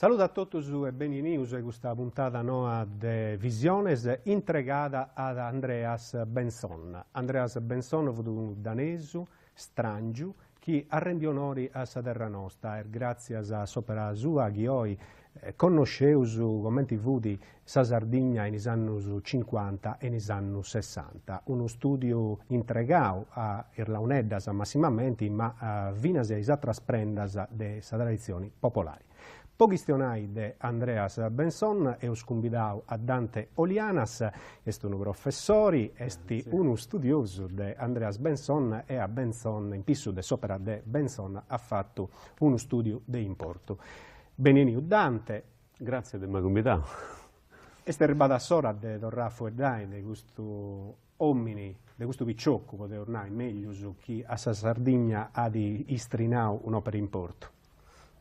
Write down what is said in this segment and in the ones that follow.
Saluto a tutti e benvenuti a questa puntata nuova de Visiones entregata ad Andreas Benson. Andreas Benson è un danese, strangio, che arrendi onori a sa terra nostra e grazie a sopra sua che oggi conosceu come vuti sa Sardegna negli anni 50 e negli anni 60. Uno studio entregato a Irlauneddas massimamente, ma vinase a trasprendas de sa tradizioni popolari. Pochi stionai de Andreas Benson e scumbidau a Dante Olianas, est un professore, est uno studioso de Andreas Benson e a Benson, in pissu de sopra de Benson, ha fatto uno studio de importo. Beneniu Dante. Grazie di avermi convidato. Est arrivata sora de torrà fuori di questo uomini, di questo picciocco, potete ormai meglio su chi a sa Sardegna ha di istrinau un'opera in porto.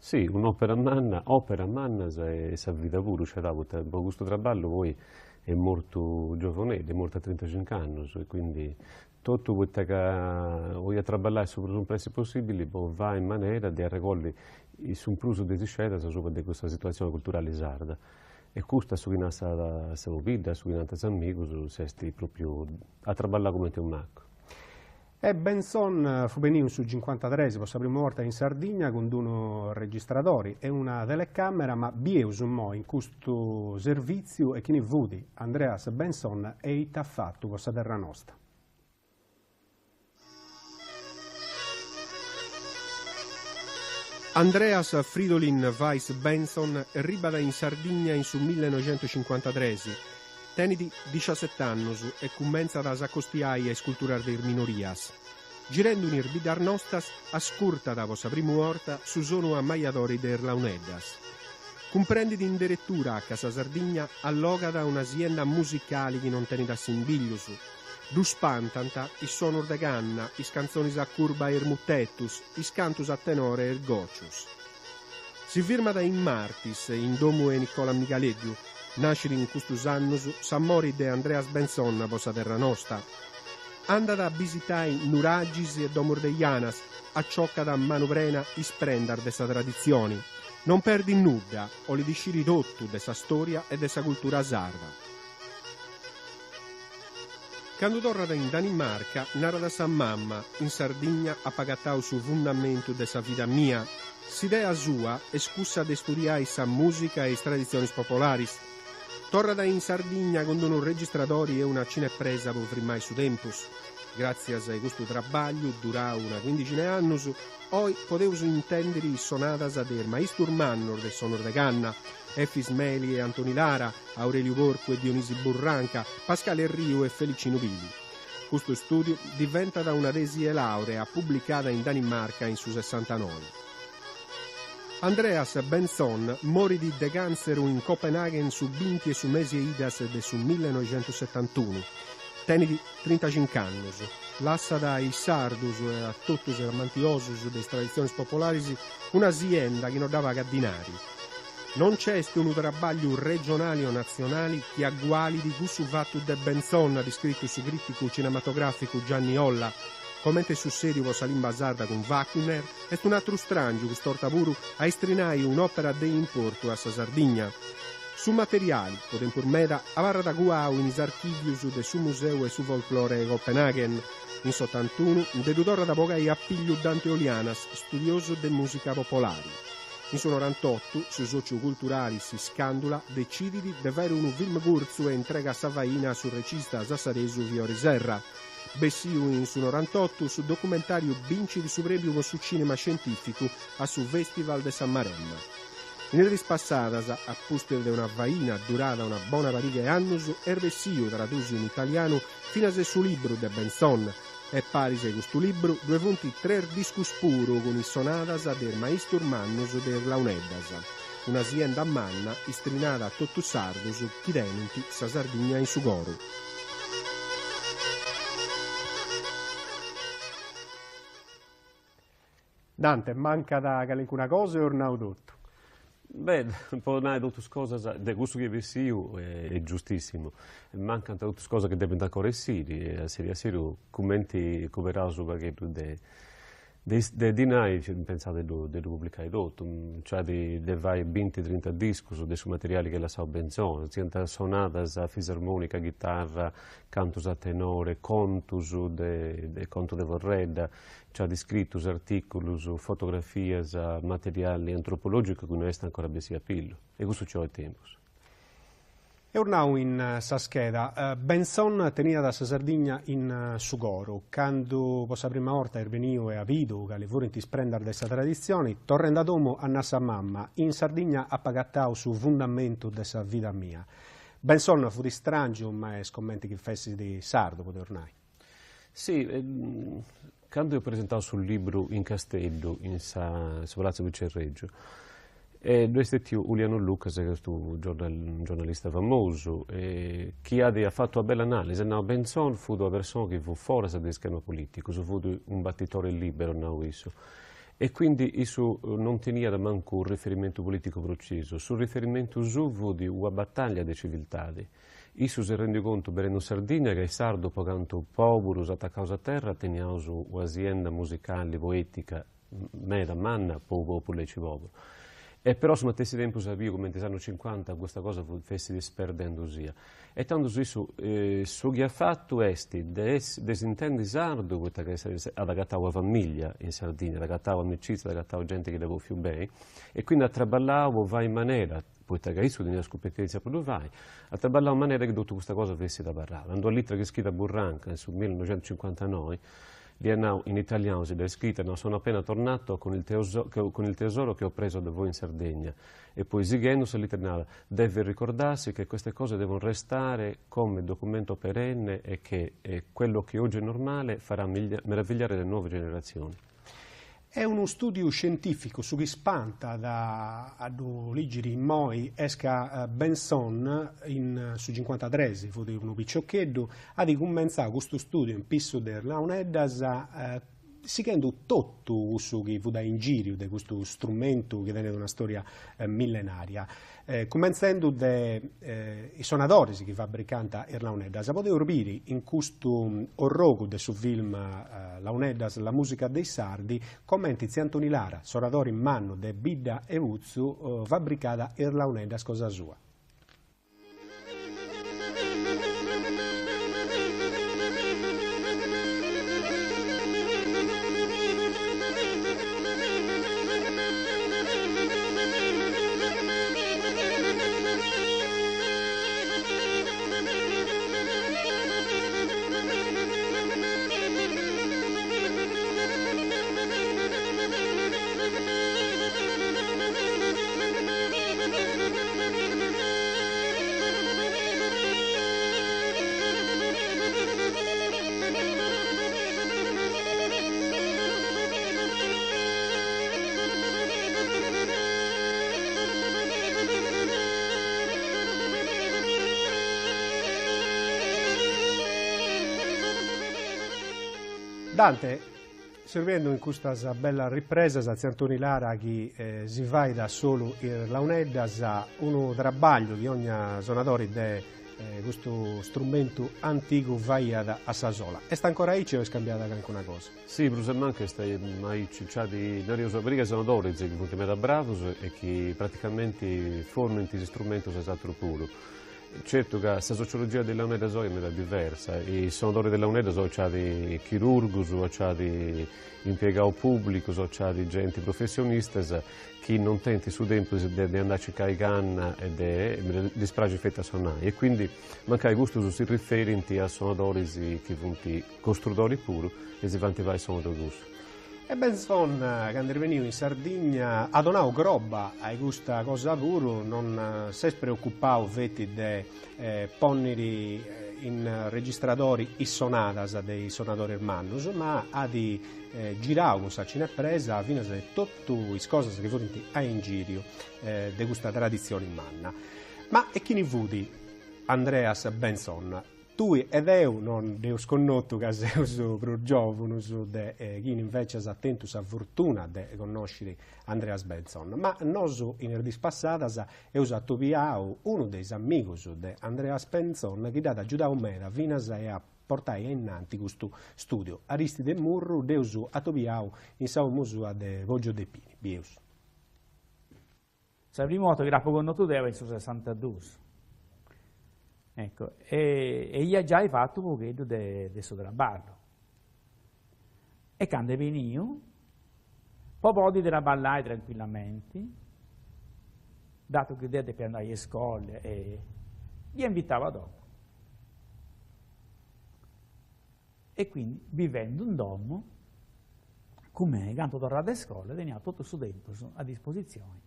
Sì, opera manna e sa vita pure, c'è da questo lavoro poi è molto giovanile, è molto a 35 anni, e quindi tutto quello che voglio lavorare sopra un prezzo possibile va in maniera di raccogliere un plus di scelta di questa situazione culturale sarda. E questo su chi nasce sa vita, su chi nasce amici, si proprio a lavorare come un macco. E Benson fu venuto su 53, la prima volta in Sardegna con due registratori e una telecamera, ma bieus in questo servizio e chi ne vudi Andreas Benson e ha fatto questa terra nostra. Andreas Fridolin Weiss Benson arriva in Sardegna in su 1953. Tenidi 17 anni e comincia a accostiare e sculturare le minorias. Girando in irbidar nostas, ascurta da vostra prima volta su sono ammaiatori der Launeddas. Comprendi di indirettura a Casa Sardegna alloga da un'azienda musicale che non tiene da simbiglius. Du spantanta, i sonor de ganna, i canzoni a curva e muttetus, i cantus a tenore e gocius. Si firma da in Martis, in domu e Nicola Micaleggiu, nascere in questo anno s'ammori de Andreas Benson a vostra terra nostra. Andata a visitare Nuragis e Domur de Janas, acciocca da manovrena isprendar de sa tradizioni. Non perdi nulla, o li disciri tutto de sa storia e de sa cultura sarda. Quando torna in Danimarca, narra da sa mamma, in Sardegna ha pagato su fondamento de sa vita mia. S'idea sua è scussa de studiare sa musica e tradizioni popolari. Torna da in Sardegna con un registratore e una cinepresa per firmare su tempus. Grazie a questo lavoro, durato una quindicina di anni, oggi potevo intendere i sonatas del maestro Mannor del sonor de Ganna, Effis Meli e Antoni Lara, Aurelio Porco e Dionisi Burranca, Pascale Rio e Felicino Vili. Questo studio diventa da una tesi e laurea pubblicata in Danimarca in su 69. Andreas Benson morì di cancer in Copenaghen su 20 e su mesi e idas del su 1971. Tenidi 35 anni. Lassa dai sardus e a tutti gli amantiosos delle tradizioni popolari un'azienda che non dava gaddinari. Non c'è un lavoro regionale o nazionale che agguali di gusto fatto de Benson, descritto su critico cinematografico Gianni Olla. Commente su serio vossa limba sarda con Wagner, è un altro strangio che storta pure a estrinare un'opera de importo a sa Sardegna. Su materiali, potem pur meda, avarra da guau in archivius de su museo e su folklore Copenaghen. In 71, dedutore da pogai a piglio Dante Olianas, studioso de musica popolare. In 98, su socioculturali si scandula, decidi di avere un film corso e entrega savaina sul regista sassaresu Fiore Serra. Bessiu in su 98 su documentario Vinci di su premio su cinema scientifico a su Festival de San Maremma. In rispassadas, a posto di una vaina durata una buona pariga di anni, Bessiu traduso in italiano fino a su libro de Benson. E parise questo libro, 2.3 discus puro con i sonatas del maestro Mannus del Launeddas. Un'azienda manna istrinata a tutto sardo su chi tenenti sa Sardegna in Sugoro. Dante, manca da alcuna cosa o ornau tutto? Beh, un po' di tutte cose, di questo che vi io è giustissimo. Mancano tutte cose che devono ancora essere, a serio, commenti cooperato su perché De dinai pensate di pubblicare tutto, cioè di vai 20-30 dischi su dei materiali che la so benzone, sia sonatas a fisarmonica, chitarra, cantus a tenore, contus de conto de vorredda, cioè di scrittus, articulus, fotografie, materiali antropologici che non è ancora besi a pillo, e questo c'è il tempo. E ornau in sa scheda, Benson tenia da sa Sardigna in Sugoro, quando per la prima volta è venuto e ha visto che le volenti sprendere questa tradizione, tornando a domo a nasa mamma, in Sardegna ha pagato su fondamento della vita mia. Benson fu di strangio, ma è scommenti che fessi di sardo, potete ornai. Sì, quando ho presentato sul libro in Castello, in Palazzo Vicerreggio, e due stati Uliano Lucas, che è un giornalista famoso, che ha fatto una bella analisi. No, Benson fu una persona che fu fuori dal schema politico, fu un battitore libero, no, isso. E quindi isso non tenia da manco un riferimento politico preciso. Sul riferimento su fu di una battaglia di civiltà. Isso si rende conto, per in Sardegna, che i sardo, quanto poveri, attaccato a terra, teniamo un'azienda musicale, poetica, mera, manna, popolo ci povero. E però, su stesso tempo, sapevo come negli anni 50 questa cosa fosse disperdendo sia. E tanto su che ha fatto è desintendi sardo, che ha agattato la famiglia in Sardegna, ha agattato amicizia, ha agattato gente che le più bene, e quindi ha traballato va in maniera, poi che isso di competenza per lo vai, ha traballato in maniera che tutta questa cosa fosse da parlare. Andò a litra che è scritta a Burranca, nel 1959, in italiano si è scritta, no, sono appena tornato con il tesoro che ho preso da voi in Sardegna. E poi Zighenus all'italiano deve ricordarsi che queste cose devono restare come documento perenne e che quello che oggi è normale farà meravigliare le nuove generazioni. È uno studio scientifico su chi spanta da leggere in moi esca Benson su 53, fu di uno piccioccheddo, ha cominciato questo studio in pisso dell'Auneddas seguendo tutto su che fu da in giro di questo strumento che viene da una storia millenaria. Cominciando dai suonatori che fabbricanta l'Auneddas, potete capire in questo orrogo del suo film l'Auneddas, la musica dei sardi, commenti Antoni Lara, suonatori in mano de Bidda e Uzzu, fabbricata l'Auneddas cosa sua. Dante, servendo in questa bella ripresa, Antoni Lara che si va da solo l'Auneddas, uno trabaglio di ogni suonatore di questo strumento antico vai a Sasola. E sta ancora lì o è scambiata anche una cosa? Sì, prossimamente stai mai cicciati da Rio suonatori che sono chiamati bravos e che praticamente formano questi strumenti esatto puro. Certo che la sociologia dell'Auneddas è diversa, i suonatori dell'Auneddas hanno di chirurgi, hanno impiegati pubblici, hanno gente professionista che non tenti su tempo di andare a cercare canna e di spragi fette a suonare. E quindi mancai gusto si riferenti a suonatori che sono costruttori puri e si vanno a suonare gusto. E Benson, quando è venuto in Sardegna, ha donato groba a questa cosa pure, non si è preoccupato di ponere in registratori i sonatas dei suonatori hermanos, ma ha di girare con sa cinepresa fino a tutte le cose che furono in giro di questa tradizione in manna. Ma e chi ne vudi Andreas Benson? Tu ed io non devo sconnotto che sei più giovane, chi invece è attento a fortuna di conoscere Andreas Benson. Ma noi in erdis passadas è usato uno dei amici di Andreas Benson che ha aiutato me fino a portai innanti questo studio. Aristide Murru, Deusu Atobiau, in Sao Musua de Voggio de Pini. Bieus. La prima volta che era con tu deve in 62. Ecco, e io già hai fatto un pochetto di questo traballo. E quando venivo, poi di traballare tranquillamente, dato che deve per andare alle scuole, e gli invitava dopo. E quindi, vivendo in domo, come quando tornavo a scuola, teniva tutto su dentro a disposizione.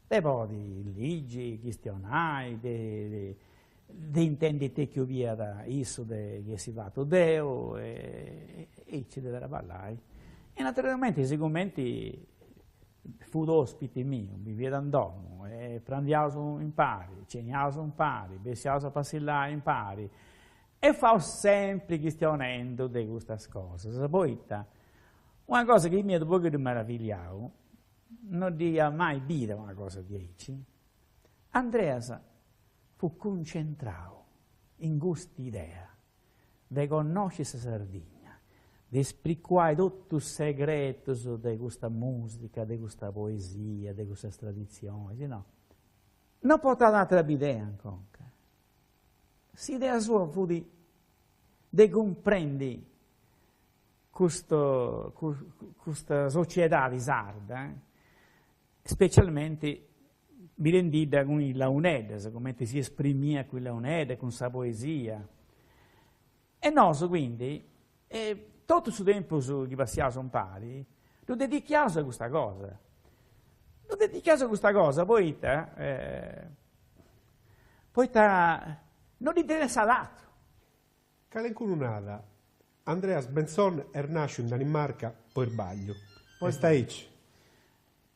E poi leggi, questionari, di intendete che via da isso che si va a Deo e ci deve traballare. E naturalmente sicuramente fu l'ospite mio, mi vede in domo, e prandiamo in pari, ceniamo in pari, bessiamo a passare in pari, e fa sempre questionando di queste cose. Poi una cosa che mi ha un po' meravigliato, non dia mai vita una cosa di Andreas fu concentrato in questa idea di conoscere la Sardegna, di spiegare tutti i segreti di questa musica, di questa poesia, di questa tradizione. No? Non poteva un'altra idea ancora. L'idea sua fu di comprendere questa società di sarda, specialmente mi rendida con la UNED, come si esprimia con la UNED, con sa poesia. E noi quindi, tutto il tempo che passiamo un pari, lo dedichiamo a questa cosa. Lo dedichiamo a questa cosa, poi non gli interessa l'altro. Calencununada, Andreas Benson è nato in Danimarca per sbaglio. Poi sta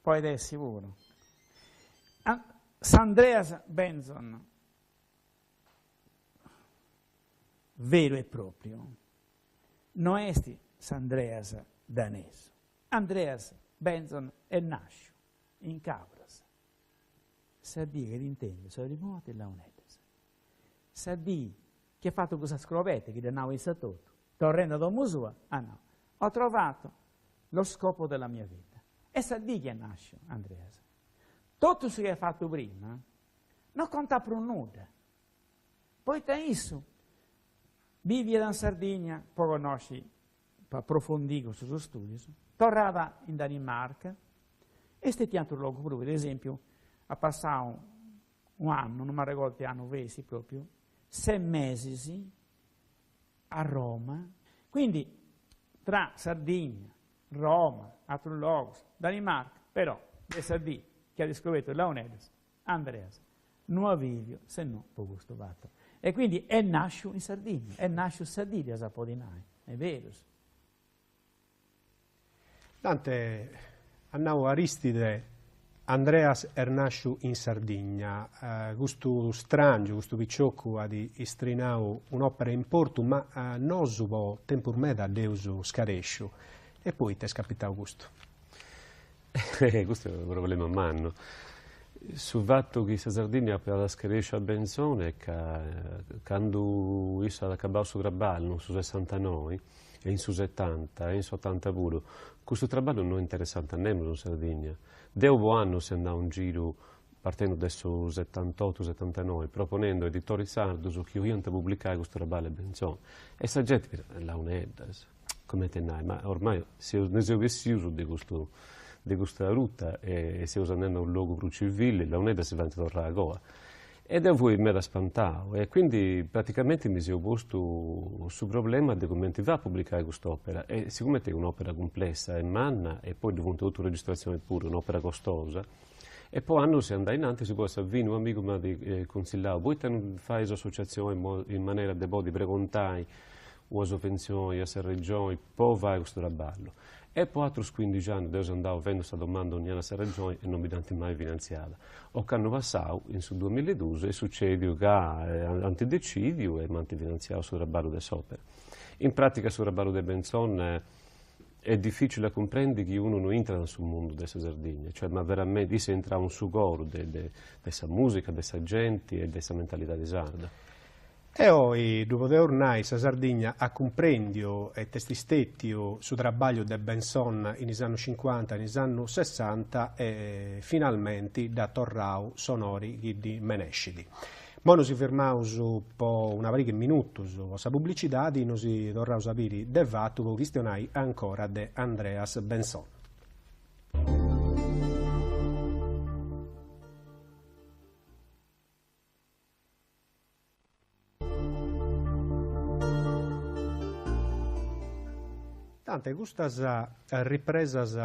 Poi è sicuro. Andreas Benson, vero e proprio, non è Andreas danese. Andreas Benson è nato in Capras. Sa dire che intende, sono rimoto e la UNEDES. Sa dire che ha fatto questa scrovetta, che danno il tutto. Tornando da Musua, no, ho trovato lo scopo della mia vita. E sa dire che nasce Andreas. Tutto ciò che hai fatto prima non conta per nulla. Poi te isso, vivi in Sardegna, poi conosci, per approfondire i suoi studi, tornava in Danimarca e stetti altro luogo proprio, ad esempio, ha passato un anno, non mi ricordo che anno vesi proprio, 6 mesi a Roma, quindi tra Sardegna, Roma, altro luogo, Danimarca, però, le Sardegna, che ha scoperto la UNEDES, Andreas, non avvio se no per questo fatto. E quindi è nasciuto in Sardegna, è nasciuto in Sardegna, Sapodinai, è vero. Dante, annau Aristide, Andreas è nasciuto in Sardegna, questo strangio, questo picciocco di istrinau un'opera in porto, ma non subo tempur meda deusu scarescio, e poi ti è scapitato questo. Questo è un problema manno. Sul fatto che la Sardegna per la scarescia a Benzone è che quando io ho acabato su traballo, su 69, e in su 70, e in su 80 pure, questo traballo non è interessante a nemmeno in Sardegna. Dopo anno si andava un giro, partendo adesso 78-79, proponendo editori sardi su chi orienta a pubblicare questo traballo a Benzone. E la gente, la UNED, come te ne hai, ma ormai ne si è vestito di questa rotta e si usa andando a un luogo per civile, la UNED si va a tornare a Goa. Ed è voi mi era spantato e quindi praticamente mi sono posto sul problema di come ti va a pubblicare quest'opera. E siccome è un'opera complessa e manna e poi diventa tutta registrazione pure, un'opera costosa, e poi anno si andava in avanti, si può avere un amico mi ha consigliato, voi non fai associazione in maniera di precontare o sovvenzioni, a regioni, poi vai a questo traballo. E poi altri 15 anni io andavo avendo questa domanda ogni anno a regione e non mi danno mai finanziata. O che hanno passato in 2012 e succede che antidecidio e manti finanziato sul traballo dell'opera. In pratica sul traballo del Benzone è difficile comprendere che uno non entra sul mondo della Sardegna, cioè ma veramente si entra un sugoro della musica, della gente e della mentalità di sarda. E oggi, dopo tornare in Sardegna a comprendio e testistettio su trabalho de Benson in anni 50 e in anni 60 e finalmente da Torrau sonori di Menescidi. Ora nos fermiamo per una varica minuti a pubblicità e nos torniamo a sapere del fatto che vistionai ancora di Andreas Benson. Tante queste ripresas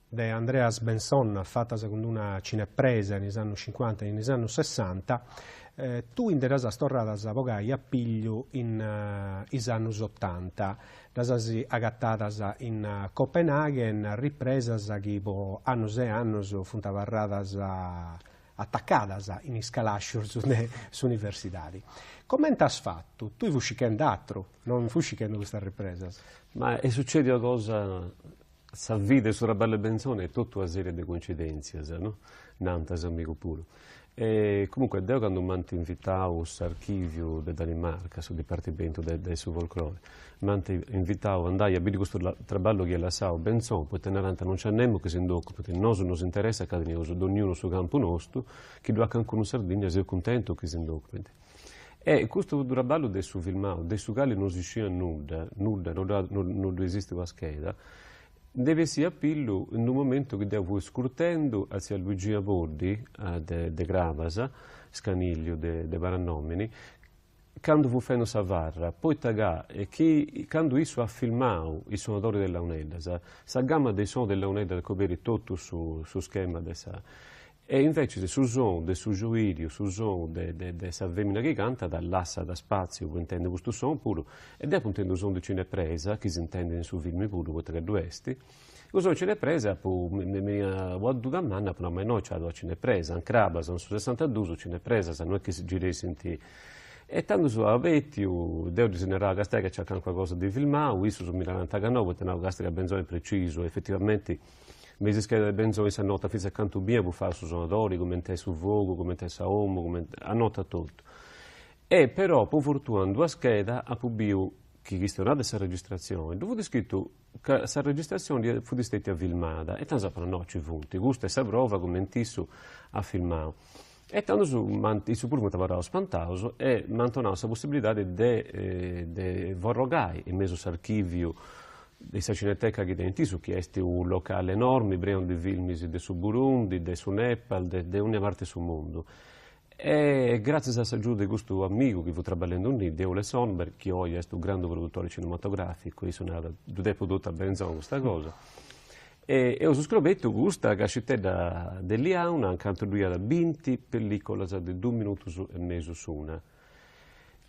di Andreas Benson fatte secondo una cinepresa negli anni 50 e negli anni 60, tu interas torradas pogai a piglio in anni 80. Das agattadas in Copenaghen, ripresas che po annos e annos funt avarradas attaccadas in iscalasciors universitari. Come t'has fatto? Tu fusci che andatro, non fusci che questa ripresa. Ma succede una cosa, sa vide su Rabelle Benzone è tutta una serie di coincidenze, no? Nantas, amico puro. E comunque, da quando mi hanno invitato all'archivio di Danimarca, sul Dipartimento del suo folklore, mi hanno invitato ad andare a vedere questo lavoro che è la Sao Benzone, poi tenerante non c'è nemmeno che si indocca, perché non ci interessa che ognuno sul campo nostro, che due anche in Sardegna sia contento che si indocca. E questo lavoro del suo filmato, del suo quale non si scia nulla, non esiste una scheda, deve essere appillo in un momento che devo scurtendo a Luigi Bordi de Gravasa, Scaniglio de Barannomini, quando fu feno Savarra, poi tagà e che quando io ha filmato i suonatori della Uneda, sa gamma dei suoni della Uneda copri tutto su schema dessa. E invece sul suono del suo gioirio, sul suono della femmina che canta, dall'assa da spazio, che intende questo suono puro, ed è intendo il suono di cinepresa, che si intende in suo film puro, che due esti. Il suono di cinepresa, mi ha detto da manna, però noi c'è la cinepresa, anche Craba, sono su 62, cinepresa, non è che si gira senti. E tanto su Avetti, devo disegnare la che c'è qualcosa di filmato, io su 1999, tenavo che è ben preciso, effettivamente. Mi si scheda Benzone si annota fino a quanto bene può fare su suonatori, come te su Vogo, come te su Omo, annota tutto. E però, per fortuna, due schede ha pubblicato che gestionava questa registrazione, dove è scritto che questa registrazione fu stata filmata, e tanto sapevano no, ci fu, gusta e sa prova come Tissu ha filmato. E tanto su pure mi stava spantato e mi ha dato la possibilità di vorrogai in mezzo all'archivio della cineteca che dentro su che è un locale enorme, breve di film del Burundi, del Nepal, di ogni parte sul mondo. E grazie a questa aiuta di questo amico che fu lavorando lì, Deole Sonberg, che oggi è un grande produttore cinematografico, io sono due prodotto a Benzone questa cosa. E ho scritto questa cascetta dell'Iauna, anche lui ha 20 pellicole di 2 minuti e mezzo su una.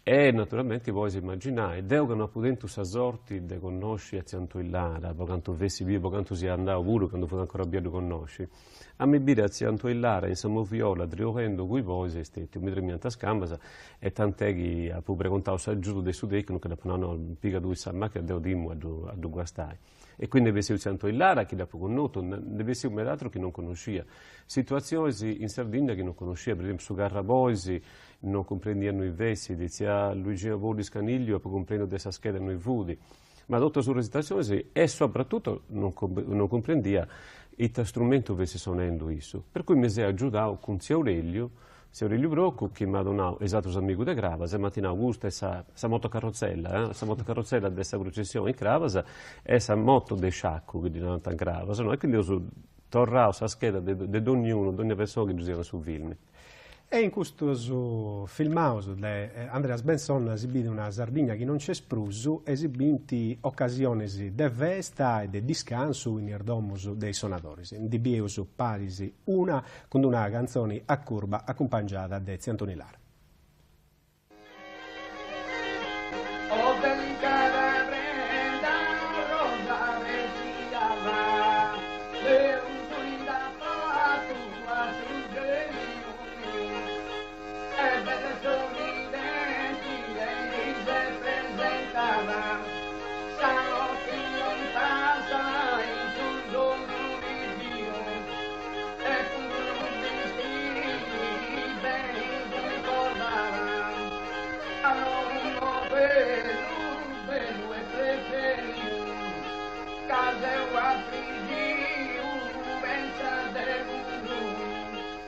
E naturalmente voi immaginate, Deo che non ha potuto sorti di conoscere a Zianto Illara, quando avessi vivo, quando si andava pure, quando fu ancora più di conoscere, a me dire a Zianto Illara, in Samoviola, driorendo con voi, se stete, mi tremianta a scambasa, e tant'è che ha pure contato s'aggiuto dei sudecchi, che dopo non hanno pica due samma che devo dimmo a due guastai. E quindi deve essere Zianto Illara che dopo conosciuto, deve essere un altro che non conosceva. Situazioni in Sardegna che non conosceva, per esempio su Garraboisi, non comprendiano i vessi, diceva Luigi Bordi Scaniglio, poi comprendo questa scheda noi vudi. Ma dopo sulla situazione e soprattutto non comprendia il strumento che si suonando isso. Per cui mi si è aiutato con Zio Aurelio Brocco, che mi ha donato esatto amico di Gravasa, e mattina Augusta e sa motocarrozzella, sa motocarrozzella di questa processione in Gravasa, e sa moto de sciacco, quindi non tanto Gravasa, no? E quindi io tornavo sulla scheda di ognuno, di ogni persona che usava sul film. E in questo filmato di Andreas Benson esibite una Sardegna che non c'è spruso, esibiti occasioni di festa e di descanso in erdomus dei suonatori. Di Bieus Parisi, una con una canzone a curva accompagnata da Ziantoni Lara.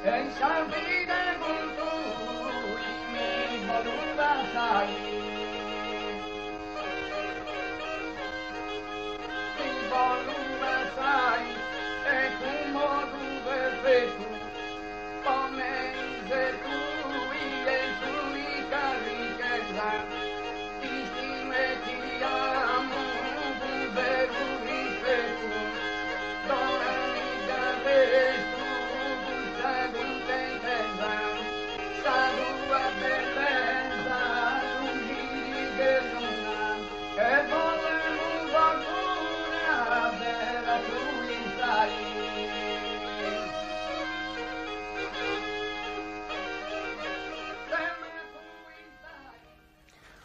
senza vita con tu, mi voluta sai. Mi voluta sai, e come tu per tu, come se tu, e tu carichezza, ti stimo e ti amo, un vero rispetto, dove mi dare tu, sei contentezza, sa tua bellezza, tu giri che luna, e volemo qualcuna della tua sai.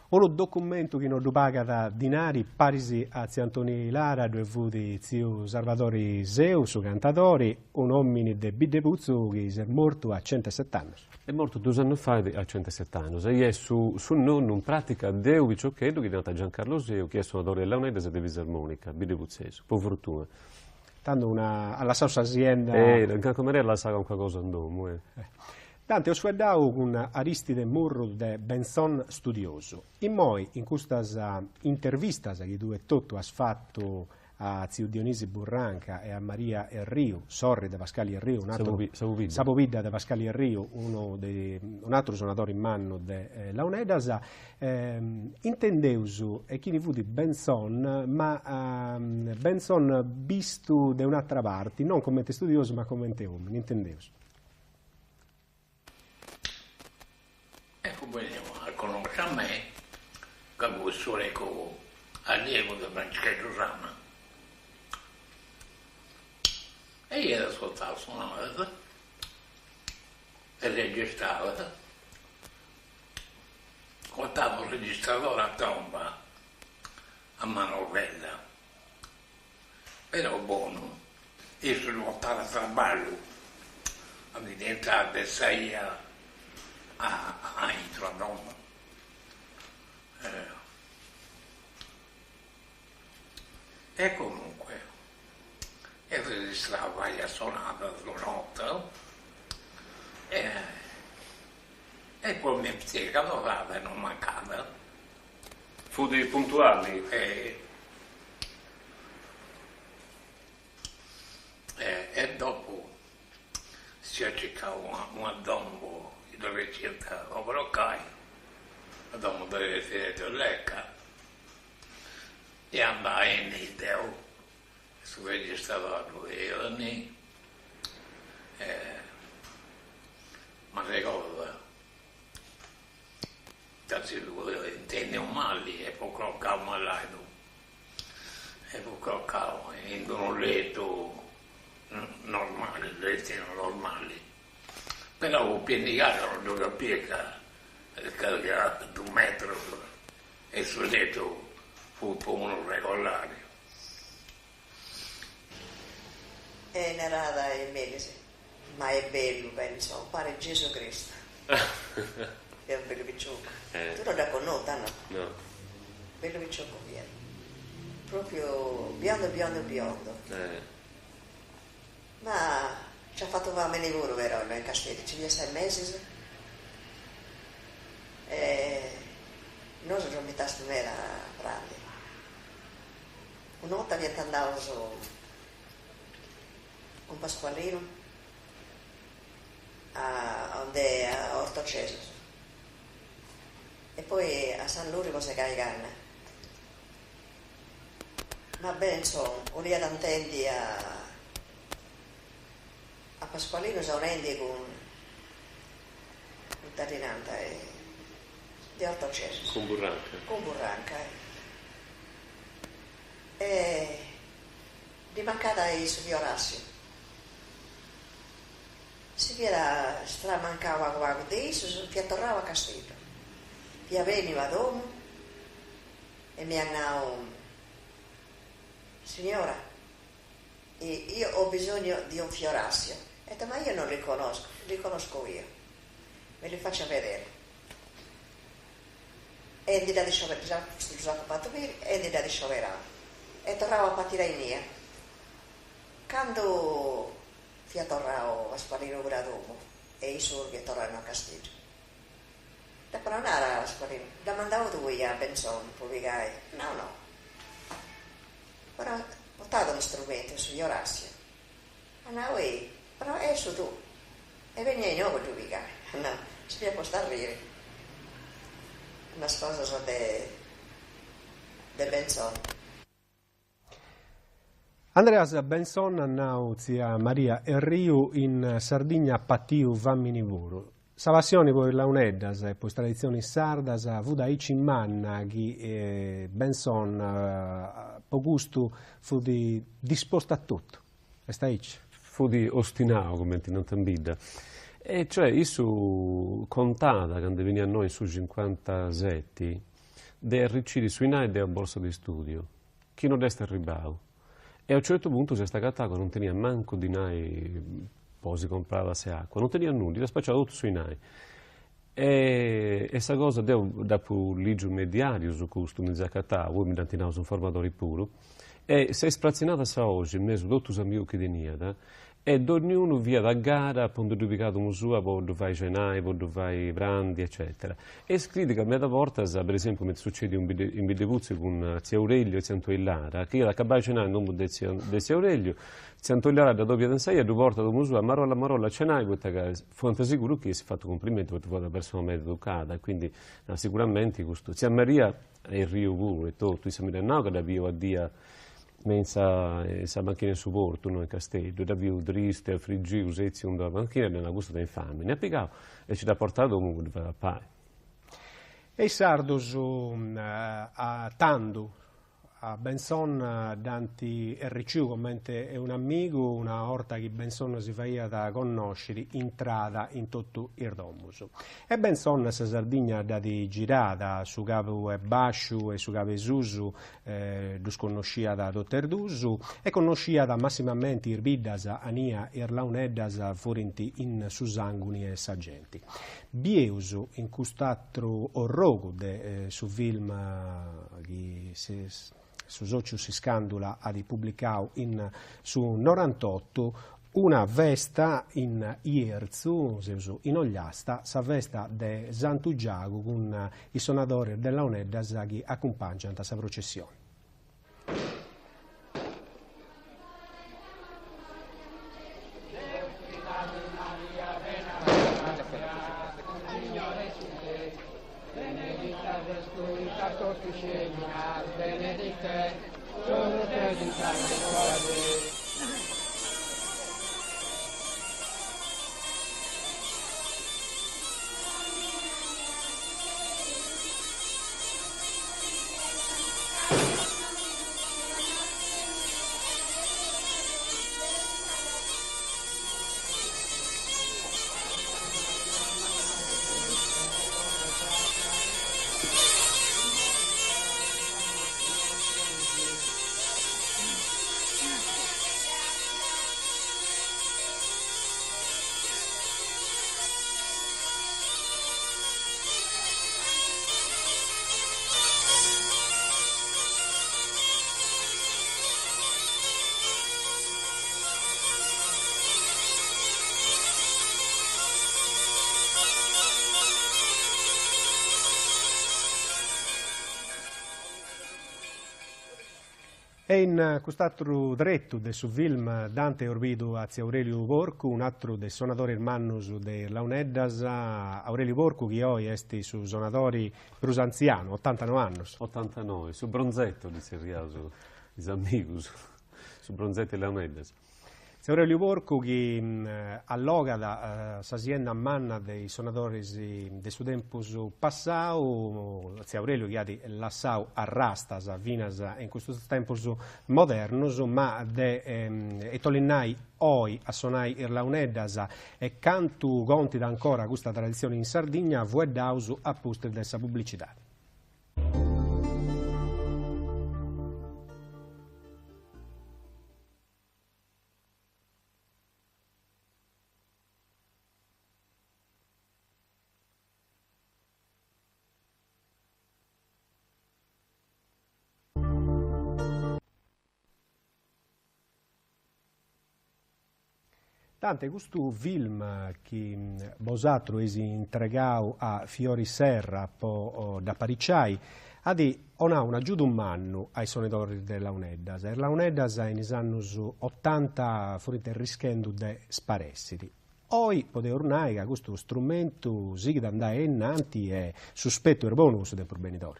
Uno documento che non paga da dinari, parisi a Ziantoni Lara, due vudi zio Salvatore Seu, su cantatori, un uomo de Bidepuzzo che è morto a 107 anni. È morto 2 anni fa a 107 anni e è su nonno in pratica Deu Viciocchetto che è diventato Giancarlo Seu, che è suonatore della Launedese di Visarmonica, Bidepuzzese, per fortuna. Tanto alla sua azienda... come la sa con qualcosa in domo. Tante ho sguardato con Aristide Murro de Benson studioso. In moi, in questa intervista che tu e tutto has fatto a zio Dionisi Burranca e a Maria Erriu, sorri de Pascali Erriu, Sabovidda de Pascali Erriu, un altro suonatore in mano de Launedas, intendeusu e chi ne fu di Benson, ma Benson visto da un'altra parte, non come studioso ma come uomo, intendeusu. Ecco, veniamo a conoscere a me, che questo ecco allievo di Francesco Giusanna. E io ascoltavo suonare e registrava. Portavo il registratore a tomba a manovella. Però buono, io sono portato a traballo a diventare sei a intro a donna. E comunque e registrava la sonata sulla notte e poi mi spiegava e non mancava. Fu dei puntuali? E dopo si cercava una dombo la ricerca Obrocai, la dombo delle fede Lecca e andai in Ideo, su registrato 2 anni, ma ricordo che intende un male e poi croccavo malato e poi croccavo in un letto normale, letti normali. Però ho pianificato una piega che era 2 metri e sul letto fu uno regolare. È narrata in Melise, ma è bello, penso, pare Gesù Cristo. È un bello picciocco. Tu non la conosci, no? No. Bello picciocco pieno. Proprio biondo. Ma ci ha fatto fare lavoro però in Castello, ci sono 6 mesi. E noi siamo mettati in vera grande. Una volta abbiamo andato con Pasqualino a Orto Ceso e poi a San Lurico si caricanna. Ma bene, insomma, lì ad Antendi a Pasqualino si unendi con Tarinanta di Orto Ceso. Con Burranca. Con Burranca. E di mancata di Silvio Orazio. Si era stramancava qualcosa di eso, si tornava a Castello. Via veniva a domo e mi hanno signora, io ho bisogno di un fiorassio. E ho detto, ma io non li conosco io, me li faccio vedere. E di là di scioperare, e di là di scioperare. E tornavo a partire in mia. Quando fia tornato a sparire ora dopo e i sorghi tornano a Castello. Da però non era a sparire, da mandavo tu a Benzon, poi no. Però ho portato uno strumento su Orazio. Andavo io, però è su tu. E veniva in nuovo tu vigare. No, si può stare a ridere. Una cosa de Benzon. Andreas Benson annau zia Maria e Riu in Sardigna patiu vamminivuru. Sa passione per la uneddas e per tradizioni sardas vudaici in manna che Benson po gusto fu di disposto a tutto. E staici? Fu di ostinao, come non t'ambida. E cioè, io su contata, quando veniva a noi su 57, de ricidi sui nai del borsa di studio, chi non resta ribau. E a un certo punto si è staccato, non tenia manco di nai, poi si comprava se acqua, non tenia nulla, era spacciato tutto sui nai. E questa cosa, dopo ligio mediario su questo, mi zaccattava, voi mi dantinavo su un formatore puro, e si è sprazzinata sa oggi, in mezzo a tutti i amici che tenia, e ognuno via da gara, quando ubicato musua, dove vai cenai, dove vai brandi, eccetera. E scrive che a me da volta, per esempio, mi succede in Bidevuzzi con zia Aurelio e zia Antoillara, che io accabai cenai in nome di zia Aurelio, zia Antoillara da doppia danzaia, due volte da musua, marolla cenai, perché fu sicuro che si è fatto complimento perché fu una persona meglio educata, quindi sicuramente questo. Zia Maria è il Rio pure, tu sei no che da via a dia mensa sa macchina in supporto noi in Castello, da via triste, friggi, usezzi, una macchina nella gusto da infame, ne ha piccato e ci ha portato comunque a pai. E i sardos a Tandu, a Benson danti RCU, commente è un amico, una orta che Benson si faia da conoscere intrada in tutto il domus. E Benson sa Sardegna da di girata su capo e Basciu e su capo e Susu, dus conoscia da Dotter Dusu e conoscia da massimamente Irbidas, Ania, Irlauneddas, Forinti in Susanguni e Sagenti. Bieusu in quest'altro orrogo su film che su Sociu si scandula a di pubblicau su 98 una vesta in Ierzu, in Ogliasta, sa vesta de Santugiago con i suonatori della Unedda che accompagnano questa processione. E in quest'altro dretto del suo film Dante Orbido a zia Aurelio Porcu, un altro dei suonatori hermanos de Launeddas, Aurelio Porcu che oggi è su suonatori più anziano, 89 anni. 89, su Bronzetto, dice Riaso, gli amici, su Bronzetto e Launeddas. Zia Aurelio Porcu che alloga da s'azienda manna dei suonatori del suo tempo passato, zia Aurelio che ha lasciato a rastas, a vinas in questo tempo moderno, ma e tolinai oi a suonai irlauneddas e cantu gonti da ancora questa tradizione in Sardegna, vuoi dausu a posto dessa pubblicità. Tante questo film che Bosatro è intregato a Fiori Serra da Paricciai ha una giù un anno ai suonatori della Uneddas. E la Uneddas in anni 80 fuori rischiando di sparessiti. Oggi potete ormai che questo strumento si da andare innanti e sospetto il buon uso dei provvenitori.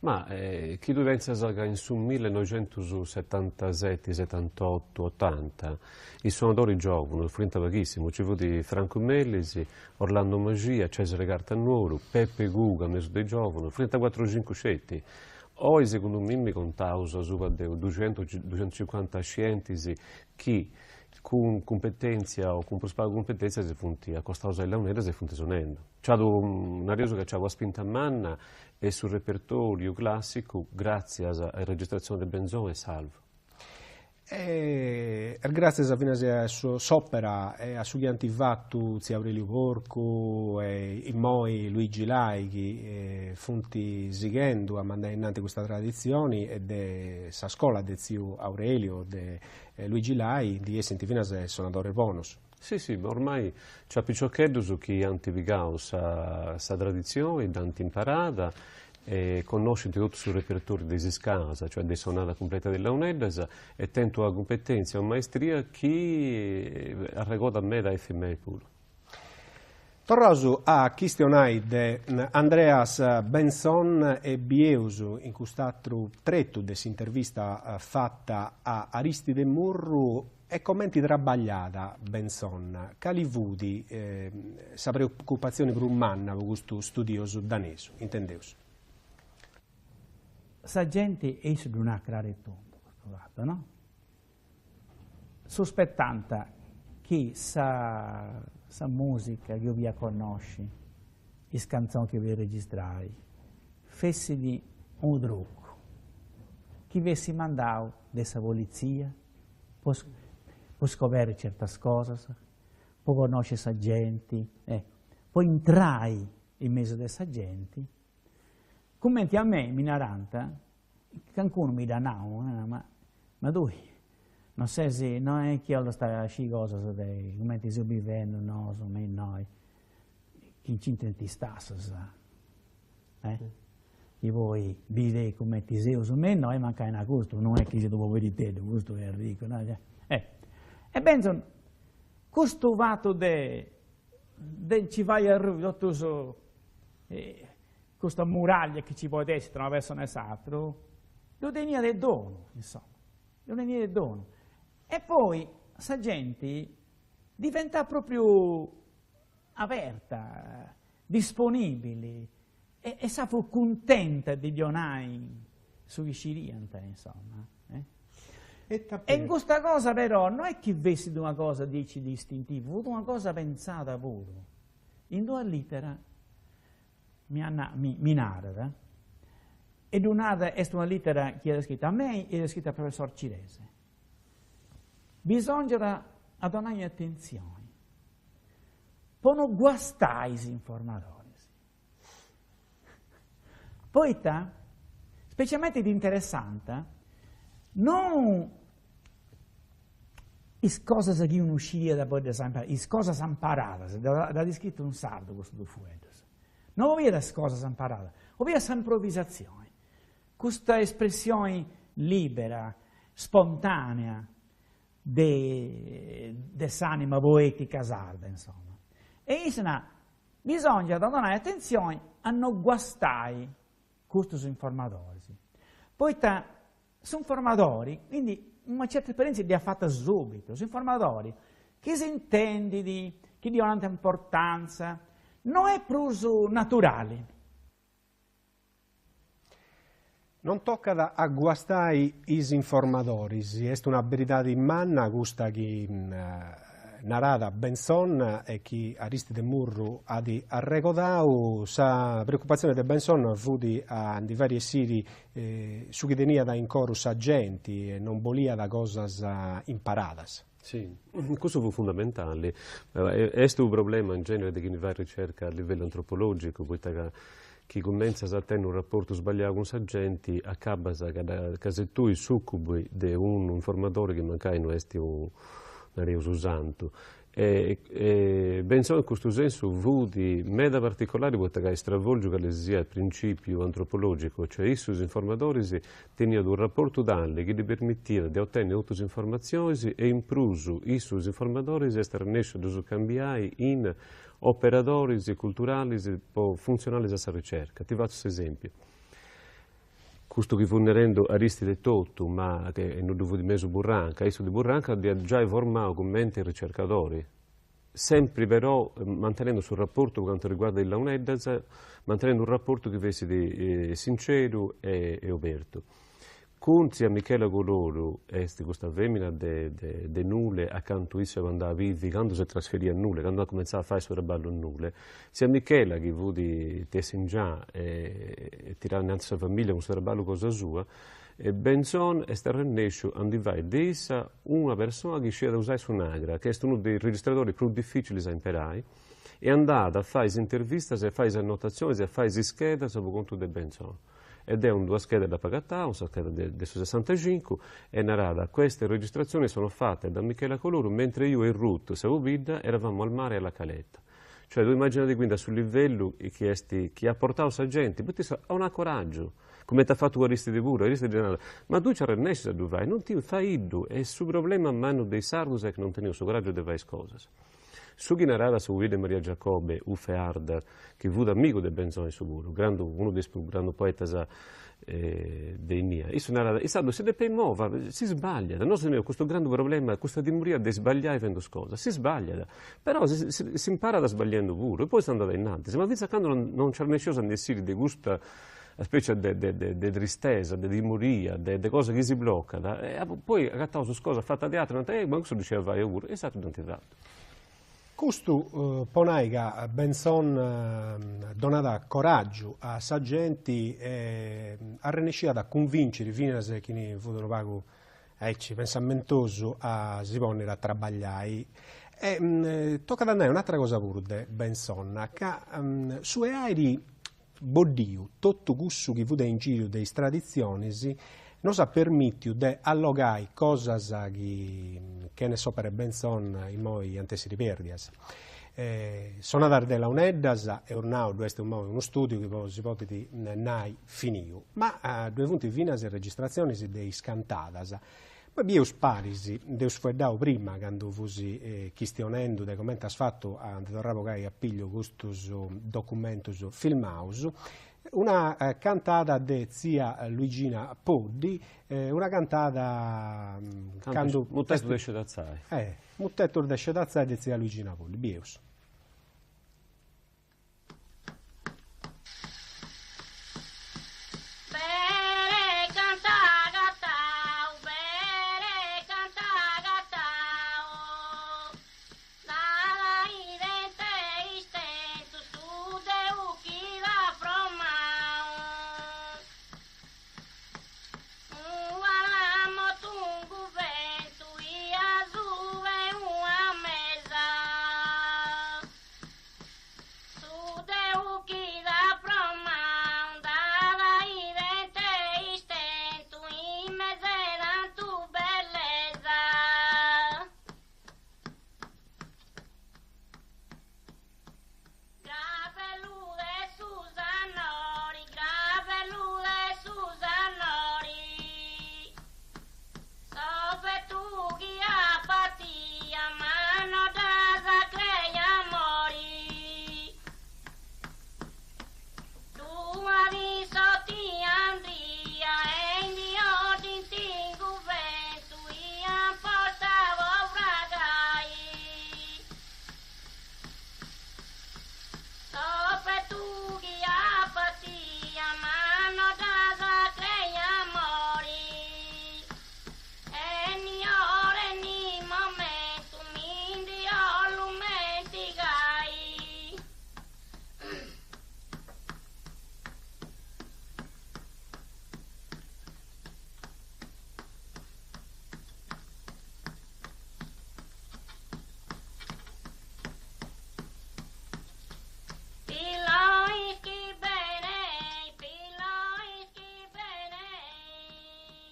Ma chi tu pensa che in su 1977, 78, 80 i suonatori giovani, frente pochissimo, ci fu di Franco Mellisi, Orlando Magia, Cesare Cartanuoro, Peppe Guga, messo dei giovani, frente a 4-5 scetti. Oggi secondo me mi contavo su 200-250 scienziati che con competenza o con prospettiva competenza si funti a costa della Unedda si funti suonando. C'è una cosa che c'è una spinta a manna e sul repertorio classico grazie alla registrazione del Benzon e salvo. Grazie a Vinase s'opera e a sugli antivattu zia Aurelio Porco e i moi Luigi Laichi funti sigendo a mandare innanzi questa tradizione e de sa scuola de zio Aurelio de Luigi Lai di essenti Vinase suonatore bonus. Sì, sì, ma ormai c'è piccioccheddo su chi antivigao sa tradizione, dante imparata, e conosce tutto sul repertorio dei Siscasa, cioè dei sonata completa della Uneddas, e tento a competenza e a maestria chi arregò da me da FMI pure. Torrosu a questionare di Andreas Benson e Bieusu in quest'altro tretto dell'intervista fatta a Aristide Murru e commenti trabagliata Benson. Cali vudi sa preoccupazione per un manna con questo studioso danese, intendeus? Sa gente esce di una claritonda, no? Sospettanta che sa musica che io vi conosci, le canzoni che vi registrai, fessi di un trucco, che avessi mandato dessa polizia, può scoprire certe cose, può conoscere sa gente, può entrare in mezzo a questa gente. Commenti a me, Minaranta, qualcuno mi dà ma dove? Non so se non è che io sta a sci cosa, commenti se vivendo, no, sono noi, chi ci intenti stasse, e voi vive commenti se io sono noi, manca in agosto, non è che ci devo vedere te, questo è Enrico, no? E penso, questo vato ci vai a rubare, questa muraglia che ci può essere tra una persona e l'altra, lo tenia del dono, insomma, lo tenia del dono. E poi, questa gente diventa proprio aperta, disponibile, e sa fu contenta di donare sui sciriante, insomma. E in questa cosa però non è che vesti di una cosa dici distintiva, fu una cosa pensata pure. In due littera mi narra, ed un'altra è una lettera che era scritta a me e era scritta al professor Cirese. Bisogna donare attenzione, poi non guastare gli informatori. Poi, specialmente di interessante, non le cose che uno sceglie da poi imparare, le cose imparate, da descritto un sardo questo due fuetti. Non voglio le cose imparate, voglio questa improvvisazione, questa espressione libera, spontanea, dell'anima poetica sarda, insomma. E insomma, bisogna donare attenzione a non guastare questi informatori. Poi sono formatori, quindi una certa esperienza li ha fatta subito, sono formatori che si intende che diano tanta importanza, non è pruso naturale. Non tocca a guastare i informatori, è una verità di manna questa che narrata Benson e che Aristide Murru ha arrecodato. La preoccupazione di Benson fu di varie siri su chi tenia da in coro agenti e non volia da cose imparate. Sì, questo fu fondamentale. È un problema in genere di chi fa ricerca a livello antropologico, perché chi comincia a tenere un rapporto sbagliato con i agenti accaba che se tu succubi di un informatore che magari non è un usante Penso in questo senso vudi meda particolare perché stravolge il principio antropologico, cioè i suoi informatori tenevano un rapporto d'anni che gli permetteva di ottenere tutte le informazioni e in più i suoi informatori erano scambiati in operatori culturali funzionali alla ricerca. Ti faccio un esempio. Questo che vulnerando Aristide Tottu, ma che non devo di mezzo Burranca, isso di Burranca ha già formato con mente ricercatori, sempre però mantenendo sul rapporto per quanto riguarda il Launeddas, mantenendo un rapporto che fosse sincero e aperto. Con sia Michela Coloro, questa femmina de nulle, accanto a essa andava vivi, quando si trasferì a nulle, quando ha cominciato a fare il suo ballo a nulle, sia Michela che vuole tessere già e tirare innanzi alla famiglia con il suo ballo cosa sua, e Benson è stato reso a diventare di essa una persona che sceglie da usare su Nagra, che è uno dei registratori più difficili da imparare, e è andata a fare interviste, a fare annotazioni, a fare schede sotto conto di Benson. Ed è una scheda da Pagatà, una scheda del 65, e narrata. Queste registrazioni sono fatte da Michela Coloro mentre io e Ruth Savubidda eravamo al mare alla Caletta. Cioè, tu immaginate quindi sul livello che ha portato la gente, perché ha un coraggio, come ti ha fatto Aristide Puro, Aristide Generale, ma tu ci arrennesci a dove vai, non ti fai iddu, è il suo problema a mano dei sardus che non tengono il suo coraggio di fare cose. Su chi narrava su Guido Maria Giacobbe, Uffe Ardar, che fu amico del Benzone Suburo, uno dei più grandi poeti dei Nia. E se ne muova, si sbaglia. Da noi abbiamo questo grande problema, questa dimoria di sbagliare facendo cose. Si sbaglia, però si impara da sbagliando pure, e poi si andata innanzi. Ma finché quando non c'è nessuno a essere di gusto, una specie di tristezza, di dimoria, di cose che si bloccano, poi agattavo su cosa fatta teatro, ma questo diceva vai pure, e stato identificato. Questo ponaiga Benson donava coraggio a sa gente a riuscire a convincere fino a che ne furono pago pensamentoso a si ponere a lavorare. Tocca da noi un'altra cosa pure di Benson, che su aerei boddiu, tutto questo che fu in giro delle tradizioni, non sa permettere di allogare cose che ne so per Benson in moi antessi riperdias. Sono andate della Uneddas e ormai questo è uno studio che si può dire nai finito. Ma due punti fino alle registrazioni dei scantadas. Poi vi sparisi, devo sfuggare prima quando fusi questionando di come ha fatto a tornare a piglio questo documento filmaus. Una cantata di zia Luigina Poddi, una cantata... Muttetto desce da zai. Muttetto desce da zai di zia Luigina Poddi, Bieus.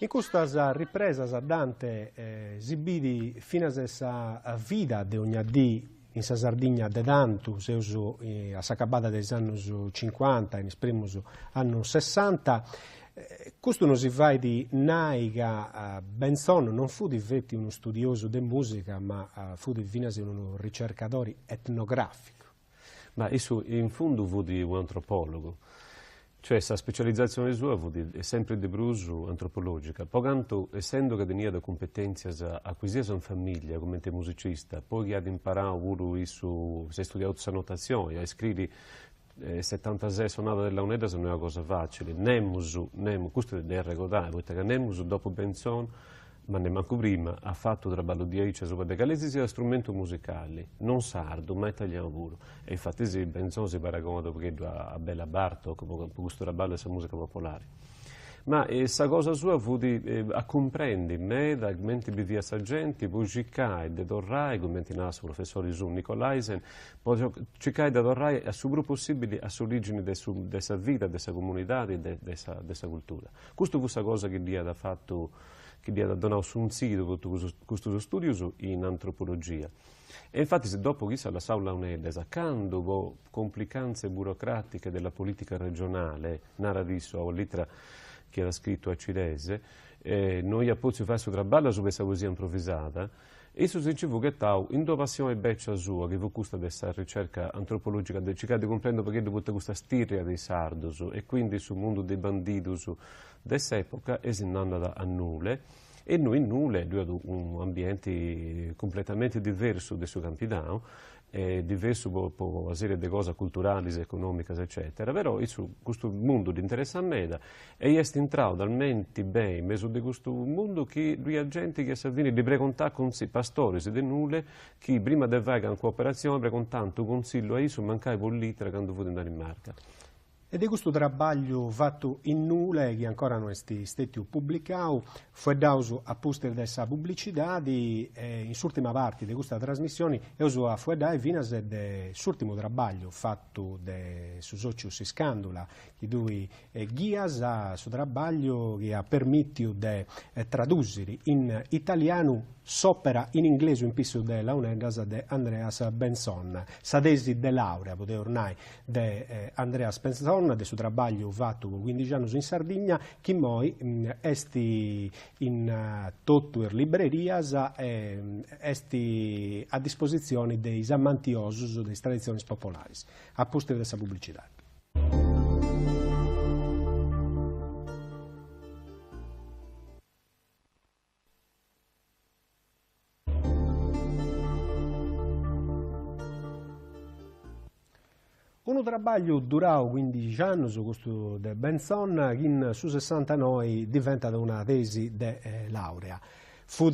In questa ripresa Dante esibidi fino a essa vita di ogni dì in sa Sardegna de tanto, seuso a s'acabada degli anni 50, in primus anni 60, questo non si fa di Naiga Benson, non fu di vetti uno studioso di musica, ma fu di finasi uno ricercatore etnografico. Ma in fondo fu di un antropologo. Cioè, questa specializzazione sua è sempre di bruso antropologica. Pocanto, essendo che tenia le competenze acquisite in famiglia come musicista, poi ha imparato pure si è studiato questa notazione, ha scritto 76 sonate della UNEDA, non è una cosa facile. Questo è da ricordare, perché Nemus dopo Benson, ma neanche prima, ha fatto traballo di Aice sopra perché lei sia strumento musicale, non sardo, ma italiano pure. E infatti sì, Benson si paragona a Bella Bartok, con questo traballo della musica popolare. Ma questa cosa sua fu a comprendere me, da menti vivia sargenti, poi ciccai da Dorrai, come nasce il professore Sun Nicolaisen, poi ciccai da Dorrai a suo gruppo possibile, a origine della vita, della comunità e della cultura. Questa fu questa cosa che gli ha fatto, che gli ha donato un sito per questo studio in antropologia. E infatti se dopo chi sa la Saula UNEDA, quando complicanze burocratiche della politica regionale, nara disso, o l'itra che era scritto a Cilese, noi abbiamo fatto questo traballo su questa poesia improvvisata, e su si che tau, in due passione beccia sua, che fu questa questa ricerca antropologica, cercare di comprendere perché dopo questa stirria dei sardos, e quindi sul mondo dei bandidos dell'epoca, è andata a nulle, e noi in nulle, lui ha un ambiente completamente diverso del suo campidano, diverso per una serie di cose culturali, economiche, eccetera, però questo mondo di interesse a me e è entrato talmente bene in mezzo di questo mondo che lui ha gente che sa venire di precontare con i pastori di nulle che prima di fare una cooperazione precontando consiglio a isso mancai bollitra quando fu in Danimarca. Ed è questo lavoro fatto in nulla che ancora non è stato pubblicato, fu dato a poster della pubblicità in ultima parte di questa trasmissione e uso a fu dato fino all'ultimo lavoro fatto su socio si scandola di due guias a su lavoro che ha permesso di tradurre in italiano s'opera in inglese in piso della UNEDAS di Andreas Benson, sa tesi di laurea, poteva ormai di Andreas Benson, del suo lavoro fatto 15 anni in Sardegna, che poi è in tutte le librerie e è a disposizione dei amanti osus delle tradizioni popolari, a posto di questa pubblicità. Un lavoro durato 15 anni su questo di Benson, che in su 69 diventa una tesi di laurea. Fu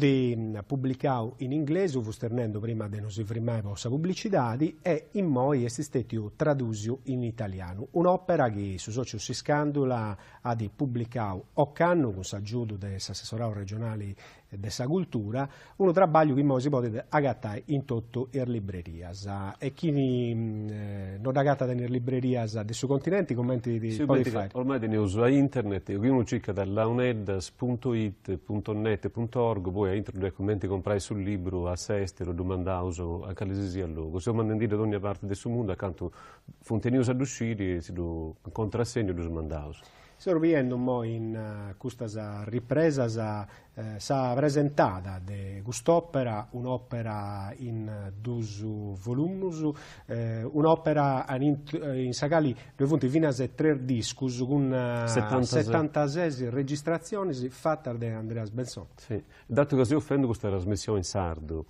pubblicato in inglese, fu sternendo prima di non si firmare questa pubblicità, e in poi è stato tradotto in italiano. Un'opera che su socio si scandola ha pubblicato Occanno, con l'aggiunto dell'assessorato regionale della cultura, un lavoro che si può agattare in tutte le librerie. E chi non agatta nelle librerie del suo continente, commenti di Spotify? Ormai ne uso a internet, uno cerca da launedas.it.net.org, poi a internet commenti comprai sul libro a Sestero, domandauso a calesisi a logo. Se mandano da ogni parte del suo mondo, accanto fontenius ad uscire, si lo contrassegno e lo mandauso. Stiamo vedendo in questa ripresa sa presentata di quest'opera, un'opera in 2 volumi, un'opera in sagali dove fino a 3 discos con 76 registrazioni fatte da Andreas Benson. Sì, dato che si offendo questa trasmissione in sardo,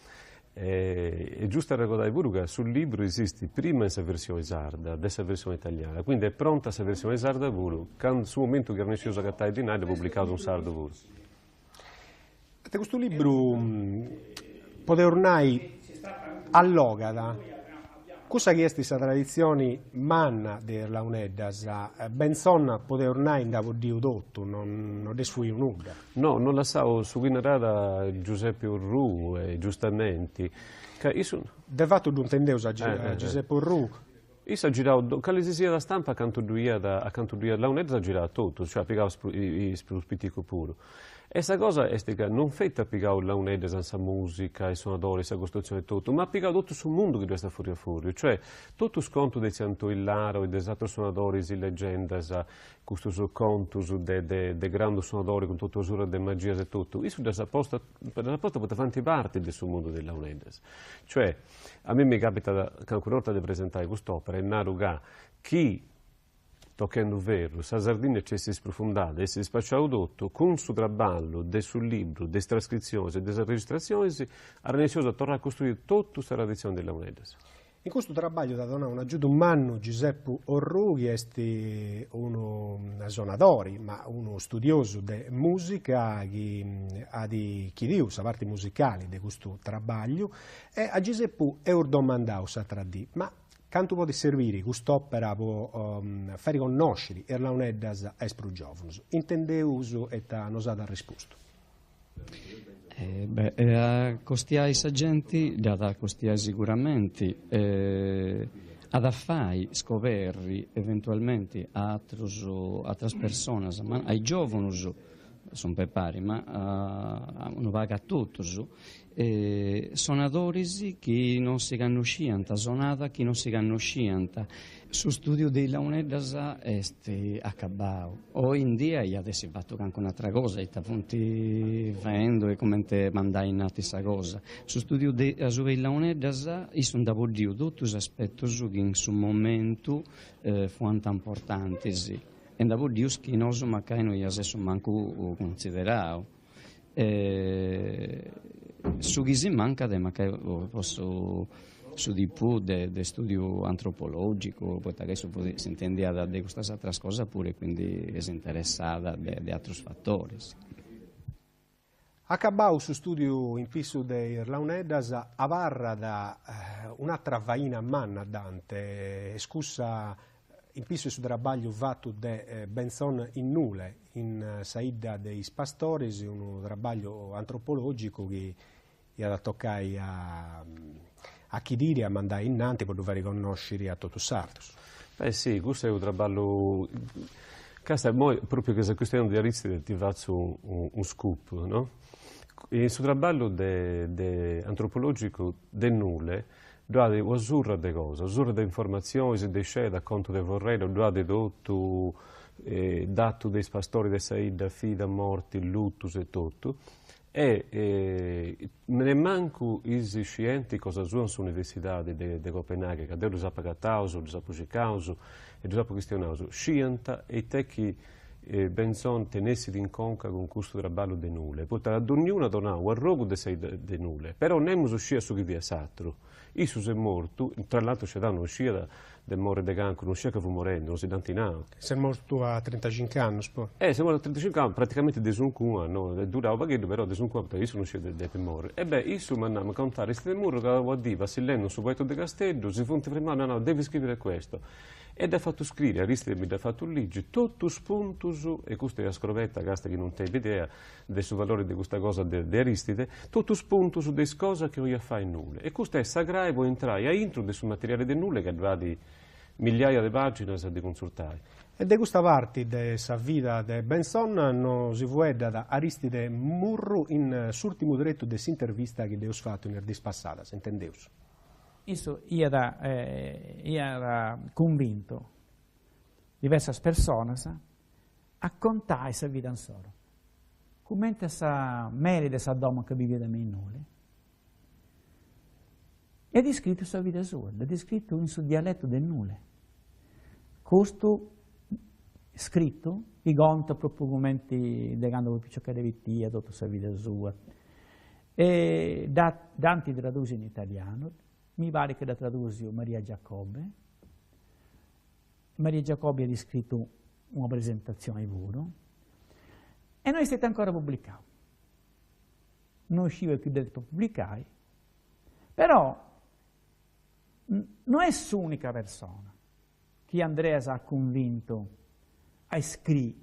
è giusto ricordare pure che sul libro esiste prima questa versione sarda, adesso versione italiana, quindi è pronta questa versione sarda pure, quando sul momento che erano scesi a cattare di Naide ha pubblicato un sardo pure. Questo libro poteva ormai allogata, cosa che è questa tradizione manna della UNEDAS, Benson poteva ormai andare di udotto, non desfui nulla. No, non la so, su cui narrava Giuseppe Urru, giustamente. De fatto non intendevo a Giuseppe Urru. Io ho girato, quando si sia da stampa accanto a lui, la UNEDAS ha girato tutto, cioè piegava il spitico puro. E questa cosa è che non fate applicare la un'edda senza musica, i suonatori, la costruzione e tutto, ma applicare tutto sul mondo che resta fuori a fuori. Cioè, tutto sconto dei canto illaro, dei altri suonatori, di leggende, questo conto dei grandi suonatori con tutto l'usura delle magie e tutto. Questo da apposta poteva fare parte del suo mondo della un'edda. Cioè, a me mi capita che ancora una volta di presentare quest'opera in Naruga, chi toccando vero, la Sardegna ci si sprofondata e si spacciava tutto, con suo traballo, sul libro, delle trascrizioni e delle registrazioni, ha reso a tornare a costruire tutta questa tradizione della moneta. In questo trabalho da donare un aggiunto umano, Giuseppe Orrughi è uno suonatore, ma uno studioso di musica che ha di chiediu la parte musicale di questo trabalho e a Giuseppe è un domandato ma quanto può servire quest'opera per far conoscere Erlauneddas ai più giovani? Intendeus e nos ha risposto. Costiai sagenti, da costiai sicuramente, ad affai scoverri eventualmente altre persone, ma ai giovani sono pepari, ma non vaga a tutti. Sonatori che non si conosciano, sonata che non si conosciano. Su studio di Launeddas è accabato. Oggi in dia io adesso ho fatto anche un'altra cosa, io ti vendo e come te mandai in questa cosa. Su studio di Launeddas io sono da dire tutti gli aspetti che in questo momento furono importanti. E da dire che noi magari non adesso manco considerato. Su chi si manca, ma che posso su di più di studio antropologico, poi adesso si intende di queste altre cose pure, quindi è interessata di altri fattori. Accabau su studio in piso di Erlauneddas a varra da un'altra vaina manna Dante, scusa in piso su trabalho fatto de Benzon in Nule, in saida dei pastori, un trabalho antropologico che ha toccato a chiedere, a mandare innanti per dover riconoscere a tutti gli altri. Beh sì, questo è un trabalho... proprio che se questione di Aristide ti faccio un scoop, no? Il suo trabalho antropologico del Nule dove usurra de cose, usurra de informazioni, de scene, da conto de vorrei, dove tutto, dato dei pastori de saida, fida, morti, luttus e tutto, e ne manco i scienti cosa sono sull'università di Copenaghen, che devono sapere causa, sapere causa e sapere questionare, scienza e te che Benzon tenessi in conca con questo trabalho de Nule, poi ad ognuno donava un rogo de Nule, però non uscire su chi via satro. Isus è morto, tra l'altro c'è una uscita del morire de cancro, non c'è che fu morendo, non si dantinato. Sei morto a 35 anni, poi? Sei morto a 35 anni, praticamente desunque anno, durava pochino, però desunque anno, io sono uscito del morire. E beh, io mi andavo a contare, questo muro che avevo a dire, Sileno, su Poeto de Castello, si fu fermare, no, devi scrivere questo. Ed ha fatto scrivere, Aristide mi ha fatto legge, tutto spuntus, e questa è la scrovetta, che non hai idea del valore di questa cosa di Aristide, tutto spuntus delle cose che io fai in nulla. E questo è sagrare, puoi entrare a intro del materiale del nulla che va di migliaia di pagine di consultare. E di questa parte della vita di Benzon non si può da Aristide Murru in l'ultimo diretto dell'intervista che Deus fatto in erdis passata, se intendeus. Io era convinto diverse persone a contare questa vita in solo. Come sa merita sa donna che vive da me in nulla. E ha descritto la sua vita sua, l'ha descritto in suo dialetto del nulla. Questo scritto, i gonta proprio come legando più ciò che deve dire, tutta la sua vita sua. E Dante traduce in italiano. Mi pare che la tradusse Maria Giacobbe. Maria Giacobbe ha descritto una presentazione puro e non è stato ancora pubblicato. Non usciva più detto pubblicare, però non è l'unica persona che Andreas ha convinto a scrivere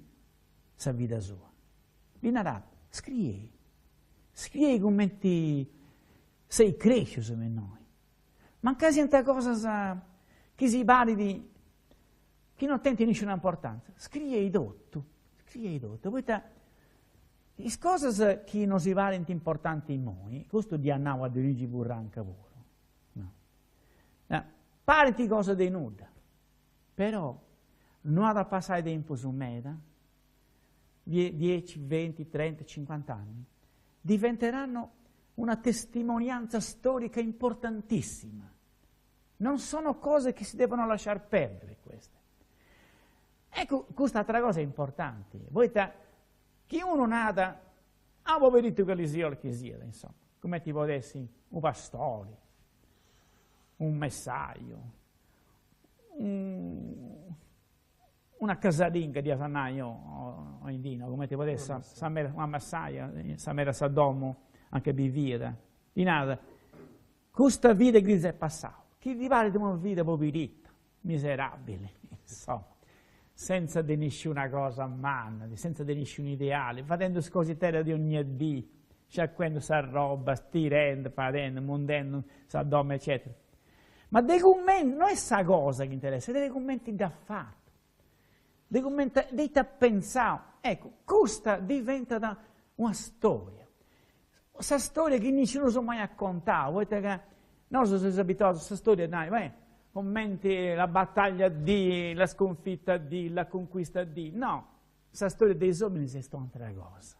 la vita sua. Viene scrivi come ti sei cresciuto come noi. Ma quasi tante cose che si parli di che non tenti nessuna importanza. Scrivi tutto. Poi le cose che non si valgono importanti in noi, questo di andare a dirigere burranca pure. No. Parli di cose di nuda, però non ha da passare tempo su meta, 10, 20, 30, 50 anni, diventeranno una testimonianza storica importantissima. Non sono cose che si devono lasciare perdere queste. Ecco, questa altra cosa è importante. Voi chi uno nata, avevo detto che che sia, insomma, come ti potessi un pastore, un messaggio, una casalinga di Asanaio o indino, come ti potessi, una massaia, Samera Sadomo, anche Bivira, di nada. Questa vita grisa è passata. Chi vi vale di una vita poverita, miserabile, insomma, senza di nessuna cosa manna, senza di nessun ideale, facendo scositelle di ogni dì, sciacquendo sa roba, stirendo, facendo, mondendo, sa dome, eccetera. Ma dei commenti, non è sta cosa che interessa, è dei commenti da fatto, dei commenti da pensare. Ecco, questa diventa una storia. Questa storia che nessuno si è mai raccontato, non so se siete abituati a questa storia, dai, commenti la battaglia di, la sconfitta di, la conquista di. No, questa storia dei uomini è un'altra cosa.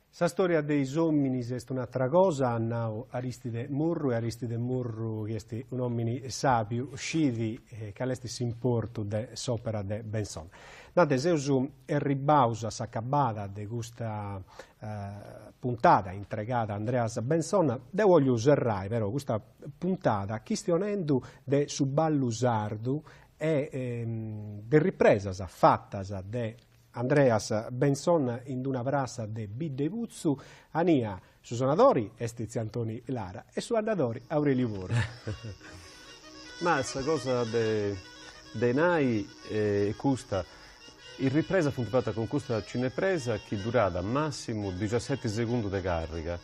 Questa storia dei uomini è un'altra cosa, hanno Aristide Murru, e Aristide Murru è un uomo sapio, scidi, che è s'importo dell'opera di Benson. Dante Seusu è ribausa s'accabata di questa puntata entregata a Andreas Benson, de voglio usare però questa puntata questionando de su ballo sardu e de ripresa fatta de Andreas Benson in una brasa de Biddevuzzu, ania su suonatori Estizi Antoni Lara e su andatori Aurelio Moro. Ma questa cosa dei Nai è questa. Il ripresa fu fatta con questa cinepresa che durava massimo 17 secondi di carica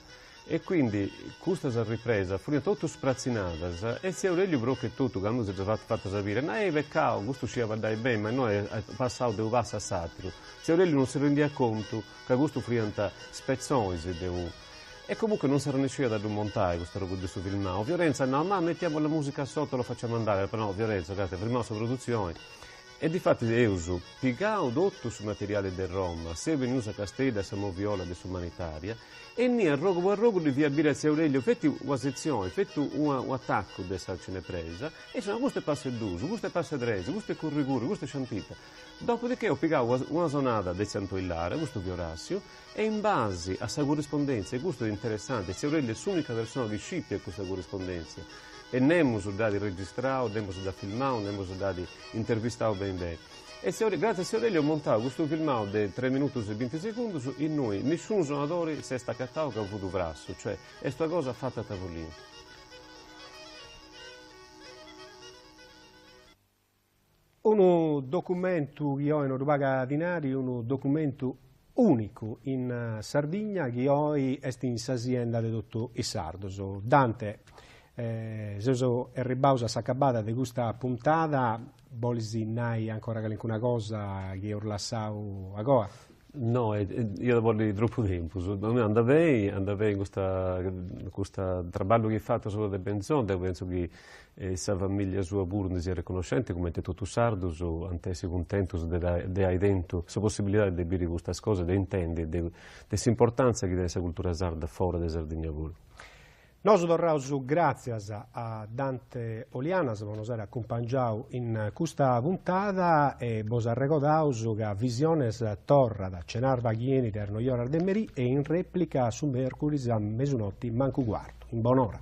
e quindi questa ripresa fu tutto sprazzinata e se Aurelio però che tutto quando si è fatto sapere peccato, questo ci va dai bene ma noi è passato da un passo a satiro se Aurelio non si rendeva conto che questo fu spezzoni e comunque non si era necessario da montare questa roba di suo filmato. Fiorenza no ma mettiamo la musica sotto, lo facciamo andare, però no Fiorenza, guardate, prima la sua produzione. E difatti Eusu, pigao dotto su materiale del Roma, se venusa Castella, siamo viola dell'umanitaria, e ni a rogo di via Birezia Aurelio, fetti una sezione, fetti un attacco di questa cinepresa, e sono questo è passo d'uso, questo è passo d'rese, questo è curricuro, questo è sciantita. Dopodiché ho piegato una sonata del Santo Ilare, questo Viorassio, e in base a questa corrispondenza, e questo è interessante, se Aurelio è l'unica persona che scippa questa corrispondenza, e nemmeno dati registrati, nemmeno da filmare, nemmeno dati intervistati bene. E grazie a Aurelio ho montato questo filmato di 3 minuti e 20 secondi in noi, nessun suonatore si è staccato che ha avuto brasso, cioè è questa cosa fatta a tavolino. Un documento che ho in Urubaga Dinari, un documento unico in Sardegna che oggi è in azienda del dottor Isardoso. Dante, se è ribausa s'accabata di questa puntata, volisi nai ancora qualcuna cosa che ho lasciato a Goa? No, io voglio troppo tempo, andava bene questo lavoro che ha fatto solo del Benson, penso che la famiglia sua pure sia riconoscente come tutto sardo, antesi contento di avere dentro la possibilità di dire queste cose, di intendere, dell'importanza che deve questa cultura sarda fuori da Sardegna pure. Noi torniamo grazie a Dante Olianas, che ci ha accompagnato in questa puntata e vi ricordiamo che Visiones torna da Cenarva Ghieni del Noiora de Merì e in replica su mercoledì a mezzanotte manco quarto. In buon'ora.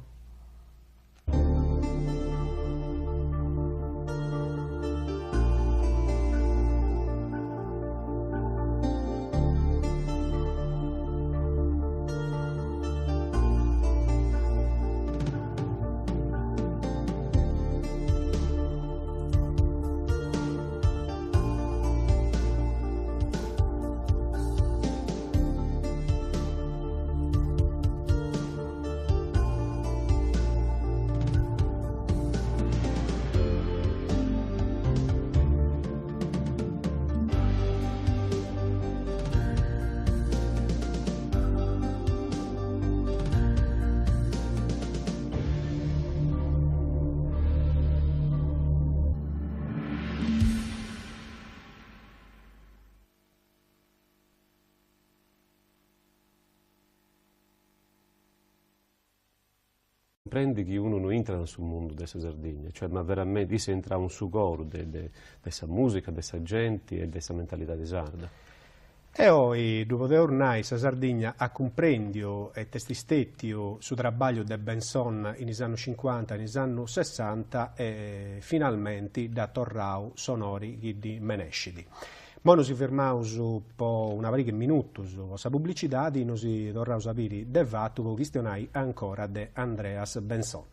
comprendi che uno non entra sul mondo della Sardegna, cioè, ma veramente si entra un sugoro della musica, della gente e della mentalità di sarda. E oggi, dopo tornare in Sardegna, a comprendio e testistetio su trabalho de Benson in anni 50 e in anni 60 e finalmente da Torrau sonori di Menescidi. Ora ci fermiamo per una varica minuti su questa pubblicità e noi torniamo a sapere del fatto con questionai ancora di Andreas Benson.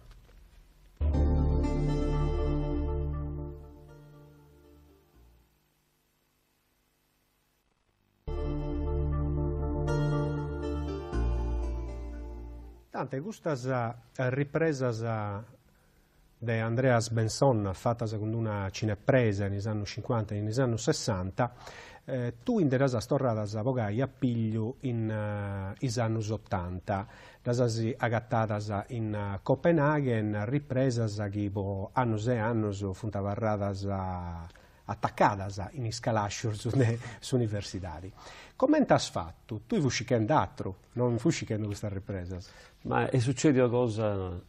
Tante queste riprese di Andreas Benson, fatte secondo una cinepresa negli anni 50 e negli anni 60, tu interessa storrata pogai a piglio in anni 80. Las agattatas in Copenaghen, ripresas che per anni e anni funt avarradas attaccadas in scalascios universitari. Come t'hai fatto? Tu fusci che altro, non fusci che questa ripresa? Ma succede una cosa,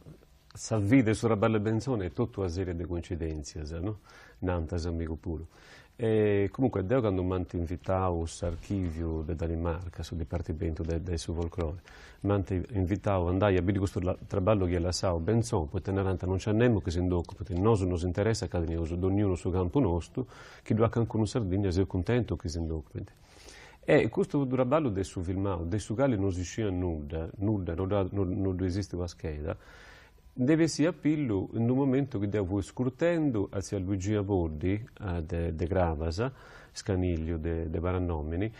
sa vide su Rabelle Benzone è tutta una serie di coincidenze, no? Nantas, amico puro. E comunque, da quando mi hanno invitato all'archivio di Danimarca, sul Dipartimento del suo folklore, mi hanno invitato ad andare a vedere questo lavoro che è la Sao Benzone, poi non c'è nemmeno che si occupa, perché noi non ci interessa che ognuno sul campo nostro, che due anche in Sardegna sia contento che si occupa. E questo lavoro del suo filmato, del suo quale non si scia nulla, non esiste una scheda, deve essere appello in un momento che devo scrutendo a Luigi Abordi de Gravasa, Scaniglio de Barannomini,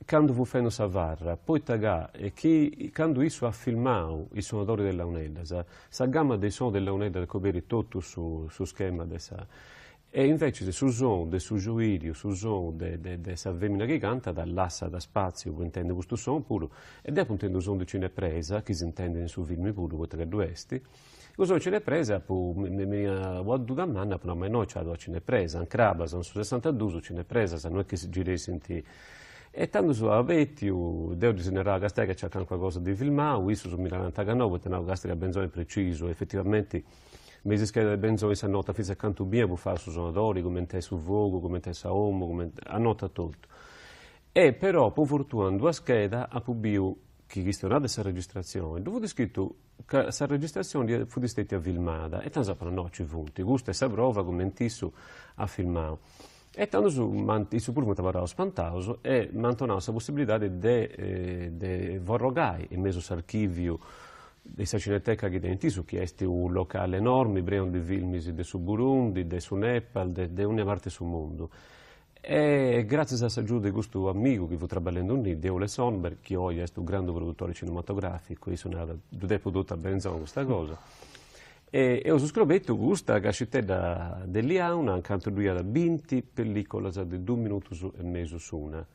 quando fu feno Savarra, poi tagà e che quando io ha filmato i suonatori della Unella, sa gamma dei suoni della Unella copri tutto su schema dessa. E invece sul suono del suo gioirio, sul suono della femmina che canta, dall'assa da spazio, può intendere questo suono puro, e dopo intende il suono di cinepresa, che si intende nel suo film puro, vuoi che due esti. Il suono di cinepresa, mi ha detto da manna, ma noi c'è la cinepresa, in Crabas, sono su 62, cinepresa, non è che si gira sentire. E tanto su Avetti, devo disegnare la che c'è qualcosa di filmato, io su 1999, teniamo la Gastega Benzone preciso, effettivamente. Mi si scheda del Benzone si annota fino a canto bene per fare su suonatori, come te su Vogo, come te su Omo, annota tutto. E però, per fortuna, in due schede ha pubblicato che gestionava questa registrazione, dove è scritto che questa registrazione fu stata filmata, e tanto sapevano no, ci funti, questa è la prova come Tissu ha filmato. E tanto su pure mi stava spantato e mi ha dato la possibilità di vorrogai in mezzo all'archivio della cineteca che dentro su chiesti un locale enorme, breon di film su Burundi, su Nepal, di ogni parte sul mondo. E grazie a questa aiuta di questo amico che fu lavorando lì, Deole Sonberg, che oggi è un grande produttore cinematografico, io sono prodotto a Benzone questa cosa. E ho scritto questa cascetta dell'Iauna, accanto a lui da 20 pellicole di 2 minuti e mezzo su una.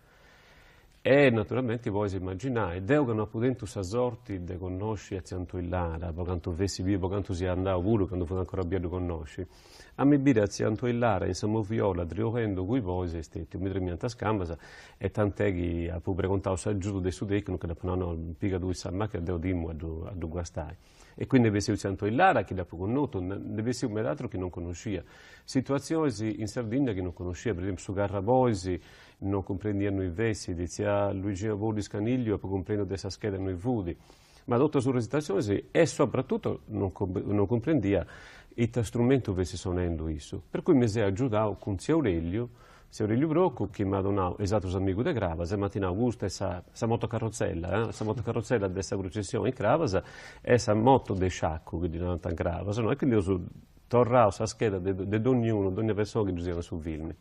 E naturalmente voi immaginate, Deo non ha potuto sorti di conoscere a Zianto Illara, quando avessi vivo, quando si andava pure, quando fu ancora abbiamo conosci. A me dire a Zianto Illara, in Samoviola, driorendo con voi, è stato un mitremiante a scambasa, e tant'è che ha pure contato s'aggiuto del sudecno, che dopo non piga due samma che devo dimmo a due guastai. E quindi deve essere Zianto Illara che dopo conosciuto, deve essere un altro che non conosceva. Situazioni in Sardegna che non conosceva, per esempio su Garraboisi, non comprendevano i vessi, diceva Luigi Abordi Scaniglio, poi comprendo questa scheda noi vudi. Ma dopo su recitazione e soprattutto non comprendeva il strumento che si suonando isso. Per cui mi si è aiutato con Zio Aurelio Brocco, che mi ha donato esatto amico di Gravasa, e mattina Augusta questa motocarrozzella, questa motocarrozzella di questa processione in Gravasa, e questa moto di sciacco che diventa in Gravasa, no? E quindi io tornavo questa scheda di ognuno, di ogni persona che usava sul film.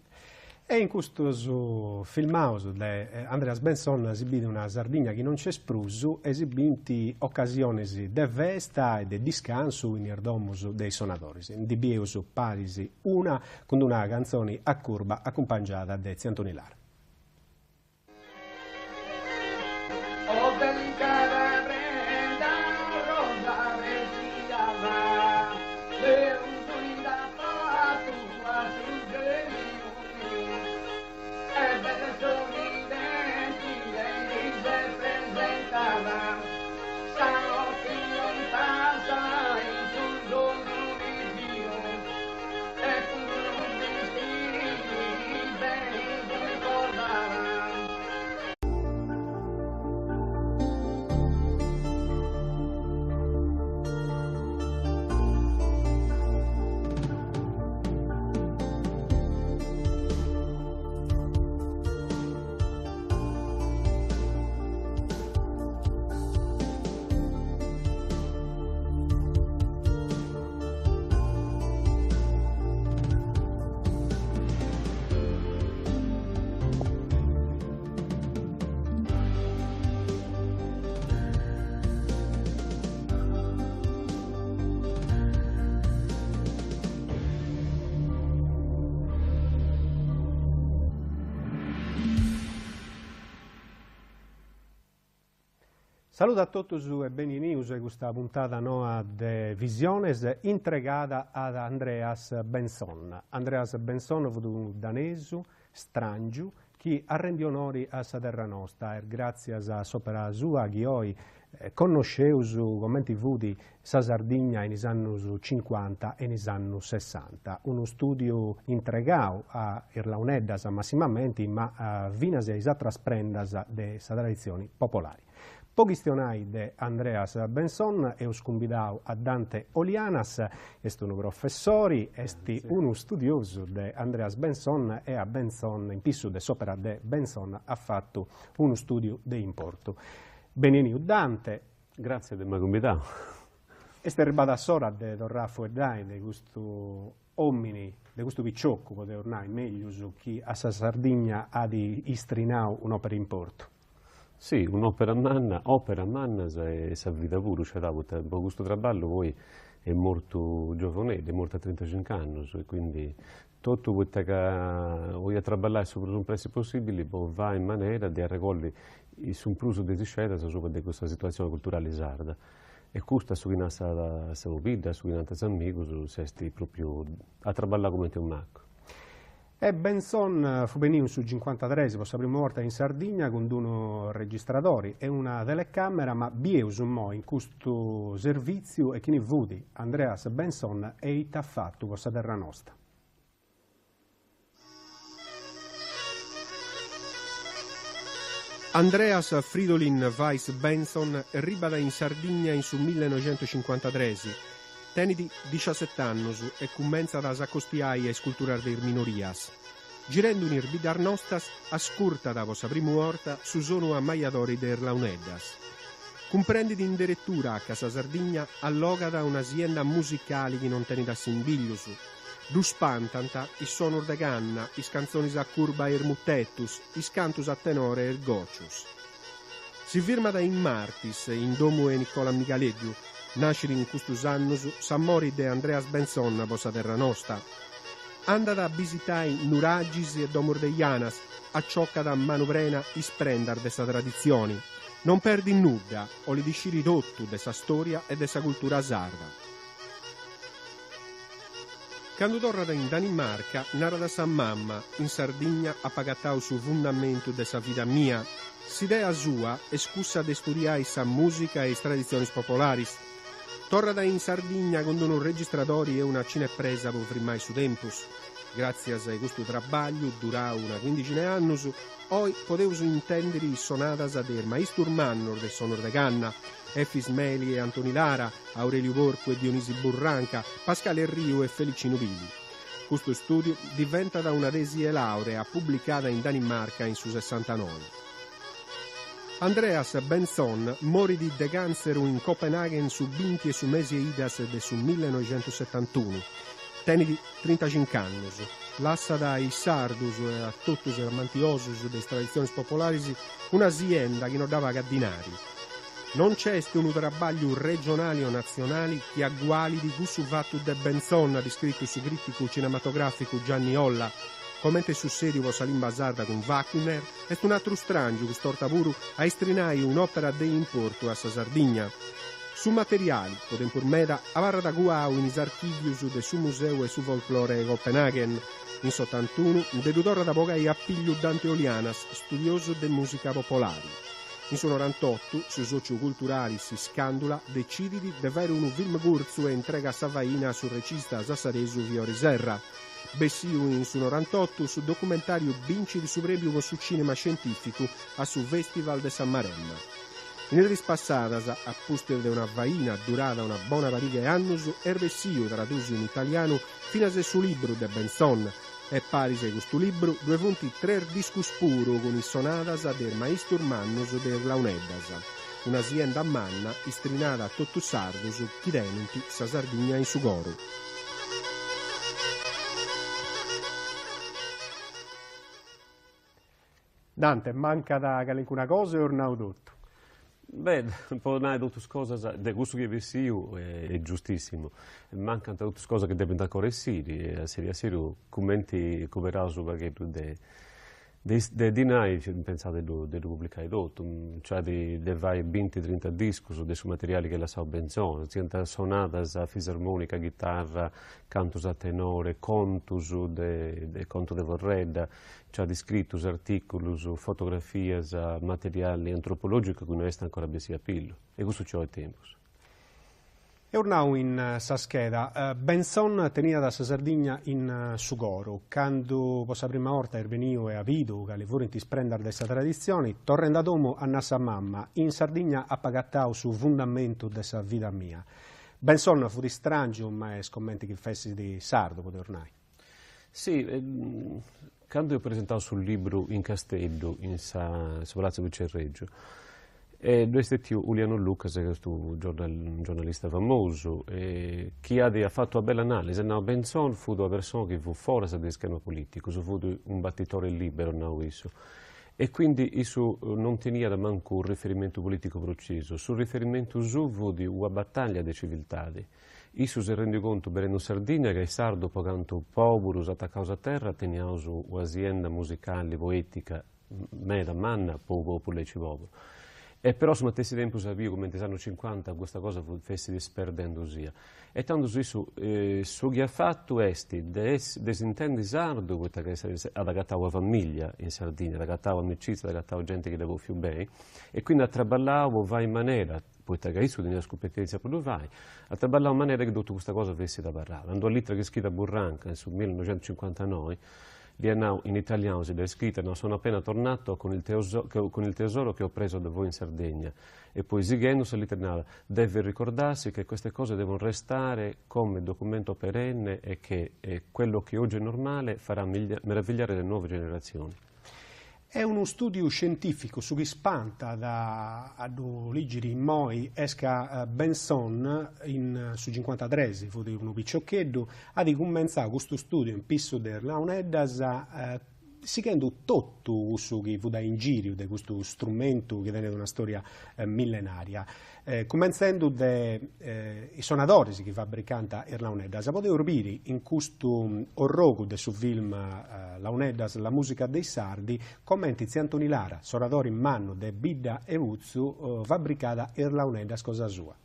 E in questo filmato di Andreas Benson si vede una Sardegna che non c'è spruso, esibiti occasioni di festa e di descanso in erdomus dei suonatori. Di Bieus Parisi, una con una canzone a curva accompagnata da Ziantoni Lara. Stanotte in casa Saluto a tutti e benvenuti a questa puntata nuova di Visiones entregata ad Andreas Benson. Andreas Benson è un danese, strangio, che arrendi onori a sa terra nostra e grazie a sopra sua che oggi conosceu come TV sa Sardegna negli anni 50 e negli anni 60. Uno studio entregato a Irlauneddas massimamente, ma vinase a trasprendas de sa tradizioni popolari. Pochi stionai di Andreas Benson e ho sconvidato a Dante Olianas, è un professore, è uno studioso di Andreas Benson e a Benson, in più de sopra di Benson, ha fatto uno studio di importo. Benvenuto Dante. Grazie di avermi convidato. E sta ribada sora di Torrafo e Dai, di questo uomini, di questo picciocco, potete ormai meglio su chi a Sardegna ha di istrinau un'opera in porto. Sì, un'opera manna e sa vita pure, c'è da questo lavoro poi è molto giovane, è molto a 35 anni, quindi tutto quello che voglio lavorare sopra un prezzo possibile va in maniera di raccogliere un plus di scelta sopra questa situazione culturale sarda. E questo su chi nasce da Savopida, su chi nasce da Amico, sei proprio a lavorare come un macco. E Benson fu venuto su 53, la prima volta in Sardegna con due registratori e una telecamera, ma bieus in questo servizio e chi ne vudi Andreas Benson e ha fatto questa terra nostra. Andreas Fridolin Weiss Benson ribada in Sardegna in su 1953. Tenidi 17 anni e commenza da accostiai e sculturare dei minorias. Girendo un irbidar nostas, ascurta da vossa prima volta su sono a maiadori der Launeddas. Comprenditi in direttura a Casa Sardegna alloga da un'azienda musicale che non teni da simbigliusu. Du spantanta, i sonor de ganna, i canzoni a curba er muttettus, i cantus a tenore er gocius. Si firma da in Martis, in domu e Nicola Micaleddu, nascere in questo anno s'ammori de Andreas Benson a vossa terra nostra. Andata a visitare Nuragis e Domur de Janas, acciocca da manovrena isprendar de sa tradizioni. Non perdi nulla, o li disciri tutto de sa storia e de sa cultura sarda. Quando torna in Danimarca, narra da sa mamma, in Sardegna ha pagato su fondamento de sa vita mia. S'idea sua è scussa de studiare sa musica e tradizioni popolari. Torna in Sardegna con un registratore e una cinepresa per firmare su tempus. Grazie a questo lavoro, durato una quindicina di anni, oggi potevo intendere i sonatas del maestro Mannor del sonor de Canna, Effis Meli e Antoni Lara, Aurelio Porco e Dionisi Burranca, Pascale Rio e Felicino Pili. Questo studio diventa da una tesi e laurea pubblicata in Danimarca in su 69. Andreas Benson morì di cancer in Copenaghen su 20 e su mesi e idas del su 1971. Tenidi 35 anni. Lassa dai sardus e a tutti i mantiosus delle tradizioni popolari un'azienda che non dava gaddinari. Non c'è un lavoro regionale o nazionale che agguali di questo fatto de Benson, descritto su critico cinematografico Gianni Olla, commenta su serio vossa limba sarda con Wagner, è un altro strangio che storta pure a estrinare un'opera de importo a sa Sardegna. Su materiali, potem pur meda, avarra da guau in archivius de su museo e su folklore Copenaghen. In 71, un dedutore da pogai a piglio Dante Olianas, studioso de musica popolari. In 98, su socioculturali si scandula, decidi di avere un film curzu e entrega savaina sul regista Zassaresu Viori Serra. Bessiu in su 98 su documentario Vinci di Supremio su cinema scientifico a su Festival de San Maremma. In rispassadas, a posto di una vaina durata una buona pariga e annus, Bessiu traduso in italiano fino a su libro de Benson. E parise questo libro, 2 punti 3 discus puro con i sonatas del maestro Mannus del Launeddas. Un'azienda manna istrinata a tutto sardo su chi tenenti sa Sardegna in Sugoro. Dante, manca da alcuna cosa o ornau tutto? Beh, un po' di tutte cose, di questo che vi io è giustissimo. Mancano tutte cose che devono ancora essere, a serio commenti cooperato su perché Di noi pensate di pubblicare tutto, cioè di vai 20-30 dischi dei suoi materiali che la sa benzone, sia sonatas a fisarmonica, chitarra, cantus a tenore, contus de conto de vorredda, cioè di scrittus, articulus, fotografie, materiali antropologici che non è ancora besi a pillo, e questo c'è il tempo. E ornau in sa scheda, Benson tenia da sa Sardigna in Sugoro, quando per la prima volta è venuto e ha visto che le volenti sprendere questa tradizione, tornando a domo a nasa mamma, in Sardegna ha pagato su fondamento della vita mia. Benson fu di strangio, ma scommenti che fessi di sardo, potete ornai. Sì, quando ho presentato sul libro in Castello, in Palazzo Vicerreggio, e due stati Uliano Lucas, che è un giornalista famoso, che ha fatto una bella analisi. No, Benson fu una persona che fu fuori dal schema politico, fu un battitore libero, no, e quindi non tenia da manco un riferimento politico preciso. Sul riferimento fu di una battaglia di civiltà. Isso si rende conto per in Sardegna che i sardo pagando poveri attaccato a terra teniamo un'azienda musicale, poetica, meda manna, per le poveri. E però su stessi tempo sapevo come negli anni 50 questa cosa fosse disperdendo sia. E tanto su che ha fatto è desintendi sardo, perché ha agattato la famiglia in Sardegna, ha agattato amicizia, ha agattato gente che le più bene, e quindi ha traballato va in maniera, perché adesso tenia competenza per lo vai, ha traballato in maniera che tutta questa cosa fosse da parlare. Andò a Litra che scritta a Burranca nel 1959, in italiano si è scritta, no, sono appena tornato con il tesoro che ho preso da voi in Sardegna. E poi Zighenno l'italiano deve ricordarsi che queste cose devono restare come documento perenne e che quello che oggi è normale farà meravigliare le nuove generazioni. È uno studio scientifico su chi spanta da leggere in moi esca Benson su 53, fu di uno piccioccheddo, ha cominciato questo studio in pisso dell'Auneddas seguendo tutto su che fu da in giro di questo strumento che viene da una storia millenaria. Cominciando i suonatori che fabbricanta l'Auneddas, potete capire in questo orrogo del suo film l'Auneddas, la musica dei sardi, commenti Antoni Lara, suonatori in mano de Bidda e Uzzu, fabbricata l'Auneddas cosa sua.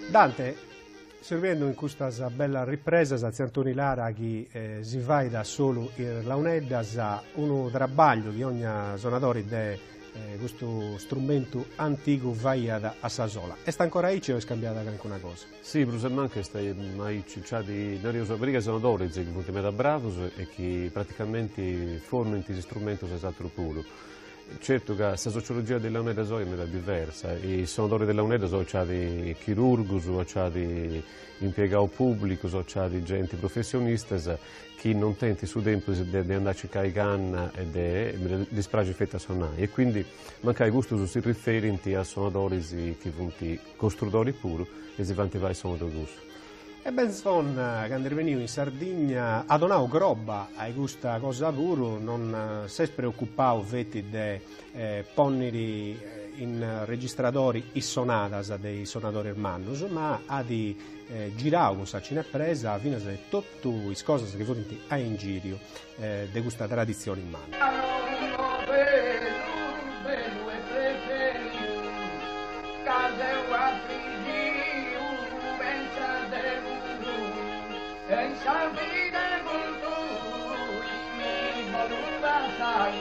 Dante, servendo in questa bella ripresa, Antoni Lara che si va da solo l'Auneddas, uno trabaglio di ogni suonatore di questo strumento antico vai a Sasola. E sta ancora lì o è scambiata anche una cosa? Sì, Bruselmanche sta mai cicciati da Rio sonatori che sono da bravos e che praticamente formano questi strumenti esatto puro. Certo che la sociologia dell'Auneddas è diversa, i suonatori dell'Auneddas sono di chirurgi, sono di impiegati pubblici, sono di gente professionista che non tenti su tempo di andare a cercare canna e di spragi fetta a suonare. E quindi manca gusto si riferenti a suonatori che sono costruttori puri e si vanno a suonare gusto. E Benson, quando è venuto in Sardegna, ha donato groba a questa cosa pure, non si è preoccupato di ponere in registratori i sonatas dei suonatori hermanos, ma ha di girare con sa cinepresa fino a tutte le cose che furono in giro di questa tradizione in mano. Pensa vide con tu, mi voluta sai.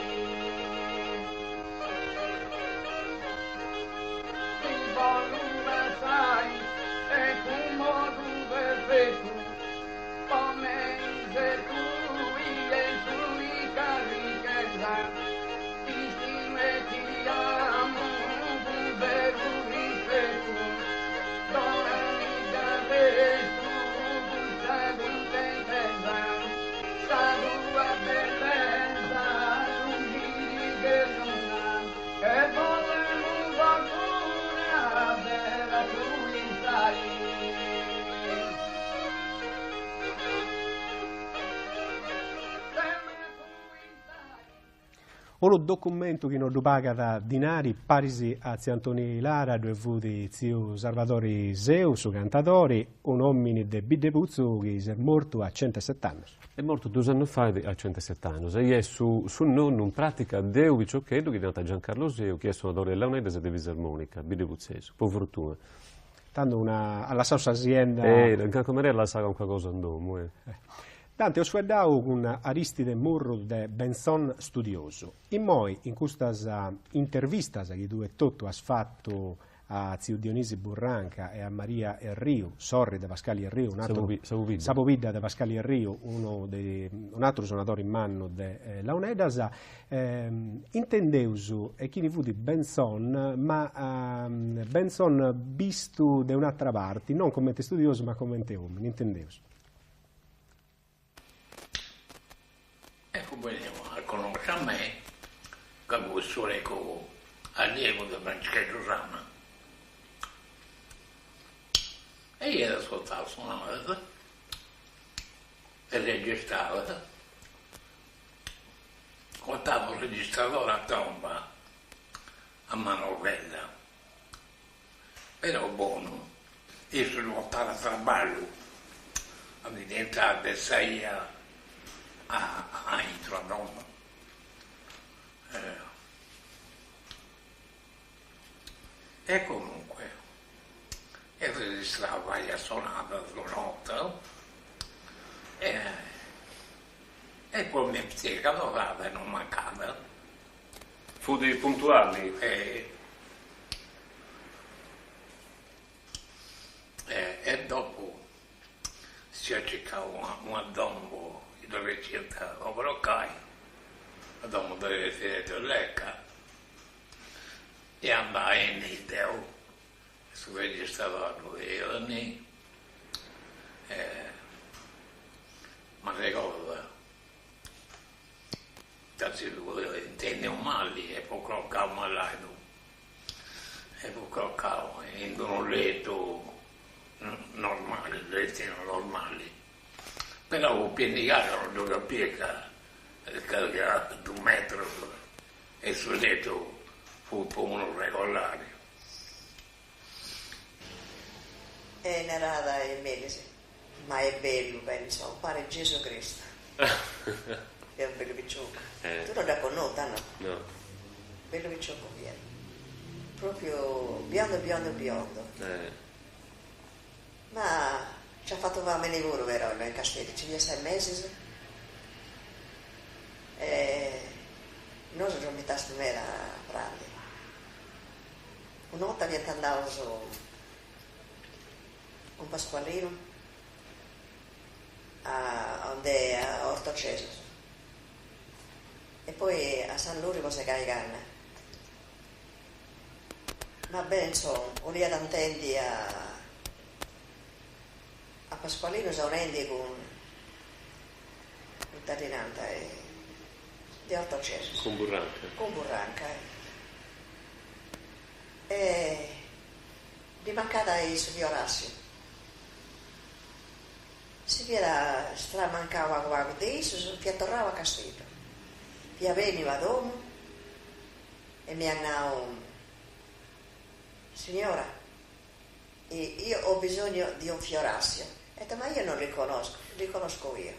Mi voluta sai, e come tu un documento che non paga da dinari, parisi a zio Antonio Lara, dove fu di zio Salvatore Seu, su cantatori, un uomo de Bidepuzzo che è morto a 107 anni. È morto 2 anni fa a 107 anni e è su nonno in pratica Deu Viciocchetto che è nato Giancarlo Seu, che è suonatore della Launeddas e di Visarmonica, Bidepuzzese, per fortuna. Tanto alla sua azienda... come la sa con qualcosa in domo. Tanto ho sguardato con Aristide Murru de Benson studioso. In moi, in questa intervista che tu e tutto has fatto a zio Dionisi Burranca e a Maria Erriu, sorri de Pascali Erriu, Sapovida de Pascali Erriu, un altro suonatore in mano de Launeddas, intendeusu e chi ne fu di Benson, ma Benson visto da un'altra parte, non come studioso ma come uomo, intendeusu. Ecco, veniamo a conoscere a me, che questo ecco allievo di Francesco Giussana. E io ascoltavo suonare e registrava. Portavo il registratore a tomba, a manovella. Però buono, io sono portato a traballo, a diventare sei a intro a tomba. E comunque, e registrava la sonata sulla notte e poi mi spiegava e non mancava. Fu dei puntuali? E dopo si cercava un dombo dove c'era un broccai, un dombo dove si lecca e andava in Ideo. Su registratore io lì, ma ricordo, se intende un male, e poi croccavo malato, e poi croccavo in un letto normale, letti normali, però un pianicato non doveva piega, che era 2 metri, e sul letto fu uno regolare. È narrata in Melise, ma è bello, penso, pare Gesù Cristo. È un bello picciocco. Tu non la conosci, no? No. Bello picciocco viene. Proprio biondo, biondo, biondo. Ma ci ha fatto fare lavoro, vero, in castello, ci sono 6 mesi. E noi ci siamo messi a prendere. Una volta abbiamo andato su un Pasqualino a Orto Ceso e poi a San Lurico si caricanna. Ma bene, insomma, lì ad antendi a Pasqualino si unendi con il terrinante di Orto Ceso. Con Burranca. Con Burranca. E di mancata i suoi Orazio. Si era stramancava qualcosa di eso, si tornava a Castello. Via veniva a domo e mi andavo, signora, io ho bisogno di un fiorassio. Ho detto, ma io non li conosco io,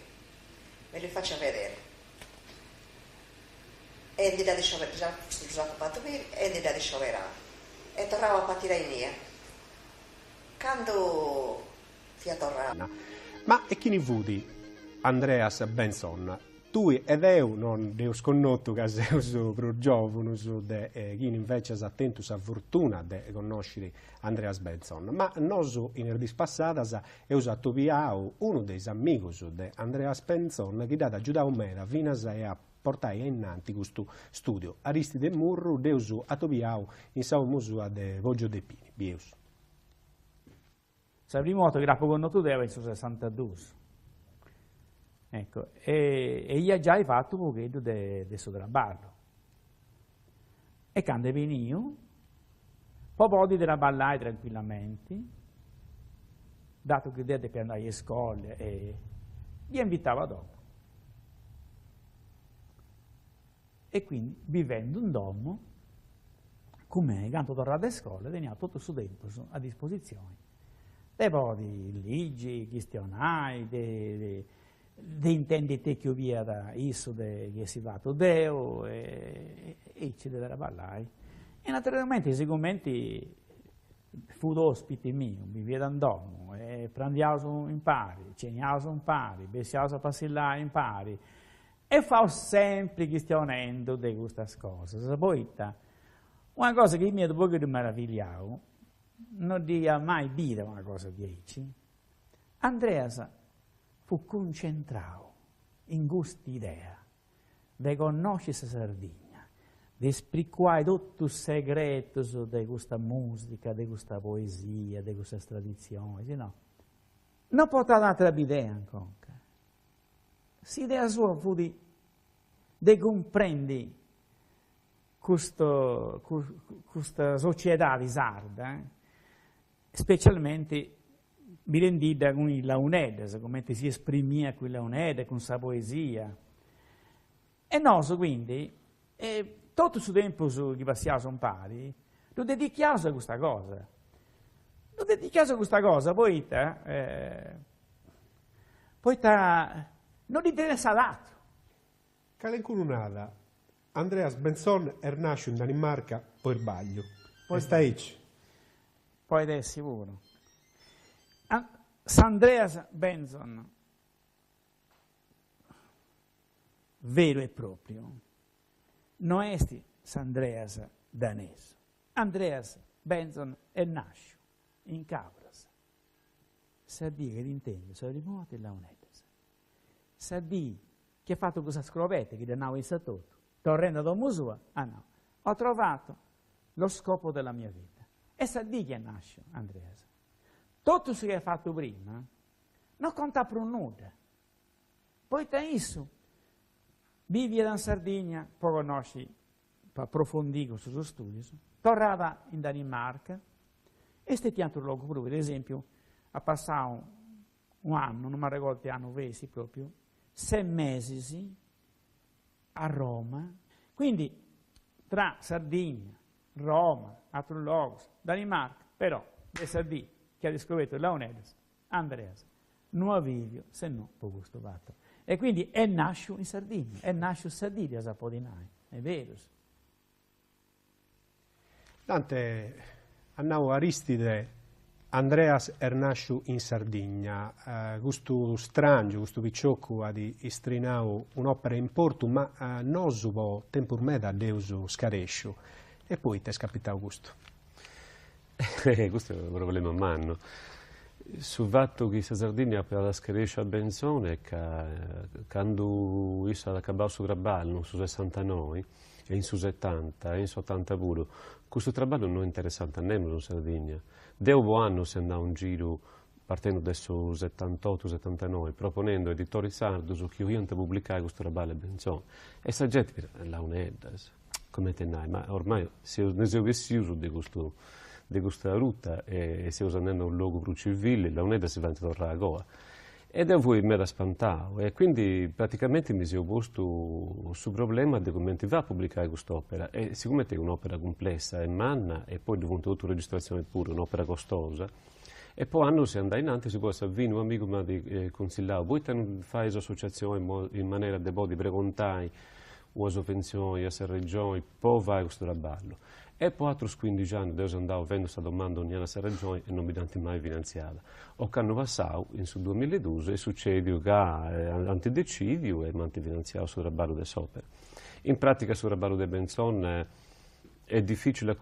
me li faccio vedere. E di là di scioperare, scusate, fatto bene, e di là di scioperare. E tornavo a partire in mia. Quando tornava. Ma e chi ne vudi Andreas Benson? Tu ed io non devo sconnotto che sei pro giovane, chi invece ha attento a fortuna di conoscere Andreas Benson. Ma noi in erdis passadas è usato piao uno dei amici di Andreas Benson che ha aiutato me a Vinas e a portare innanti questo studio. Aristide Murru deusu atobiao in Sao Musua de Voggio de Pini. Bieus. Il primo fotografo con tu era in 62. Ecco, e io già hai fatto un pochetto di traballo. E quando venivo, poi di traballare tranquillamente, dato che deve per andare a scuola, e li invitava dopo. e quindi vivendo in domo, come quando tornava a scuola, tenia tutto il suo tempo a disposizione. E poi leggi, questionai, di intendere che via da isso che si va a Deo e ci deve parlare. E naturalmente i commenti fu ospite mio, mi via da domo, e prandiamo in pari, ceniamo in pari, bessiamo a passare in pari, e fa sempre questionando di queste cose. Poi una cosa che mi ha un po' meravigliato, non dia mai dire una cosa di Eci, Andreas fu concentrato in questa idea di conoscere la Sardegna, di spriquare tutti i segreti di questa musica, di questa poesia, di questa tradizione, no? Non poteva dare un'altra idea ancora. L'idea sua fu di comprendere questa società di sarda, specialmente mi rendida con la UNED, come si esprimia con la UNED, con sa poesia. E noi quindi, tutto il tempo che passiamo un pari, lo dedichiamo a questa cosa. Lo dedichiamo a questa cosa, poi non gli interessa l'altro. Calencununada, Andreas Benson è nato in Danimarca per sbaglio. Poi sta Eci. Poi è sicuro. Andreas Benson, vero e proprio, non è Andreas danese. Andreas Benson è nato in Capras. Sa dire che l'intende, sa rimonta e la UNED. Sa dire che ha fatto questa scopetta, che danno in tutto. Tornando da Musua, no, ho trovato lo scopo della mia vita. E sa dire che nasce Andreas. Tutto ciò che ha fatto prima non conta per nulla. Poi da isso, vivi in Sardegna, poi conosci, per approfondire sui suoi studi, tornava in Danimarca e stetti altro luogo proprio, ad esempio, ha passato un anno, non mi ricordo che anno vesi proprio, 6 mesi a Roma, quindi tra Sardegna, Roma, altro luogo, Danimarca, però le Sardegna che ha riscoperto la UNED, Andreas, non avvivio se no per questo fatto. E quindi è nascio in Sardegna, è nascio in Sardegna a Zapodinai, è vero. Dante, annau Aristide, Andreas è nascio in Sardegna, questo strangio, questo picciocco ha di istrinau un'opera in porto, ma non supo tempo me da Deus scarescio, e poi ti è scapitato questo. Questo è un problema manno. Sul fatto che la Sardegna per la scarescia a Benzone è che quando io ho acabato su traballo, su 69, e in su 70, e in su 80 pure, questo traballo non è interessante a nemmeno in Sardegna. Dopo anno si andava un giro, partendo adesso 78-79, proponendo editori sardi che io pubblicare questo traballo a Benzone. E la gente la UNED, come te ne hai, ma ormai ne si è vestito di questa rotta e si usa andando a un luogo più civile, la UNED si va a tornare a Goa. Ed è voi mi da spantato e quindi praticamente mi sono posto sul problema di come va a pubblicare quest'opera e siccome è un'opera complessa e manna e poi diventa tutta registrazione pure, un'opera costosa e poi anno si andava in avanti si può avere un amico mi consigliava voi non fai associazione in maniera di precontare o sovvenzioni, a regioni, poi vai a questo traballo. E poi altri 15 anni io andavo avendo questa domanda ogni anno a regione e non mi danno mai finanziata. O che hanno passato in 2012 e succede che antidecidio e manti finanziato sul traballo delle opere. In pratica sul traballo di Benzone è difficile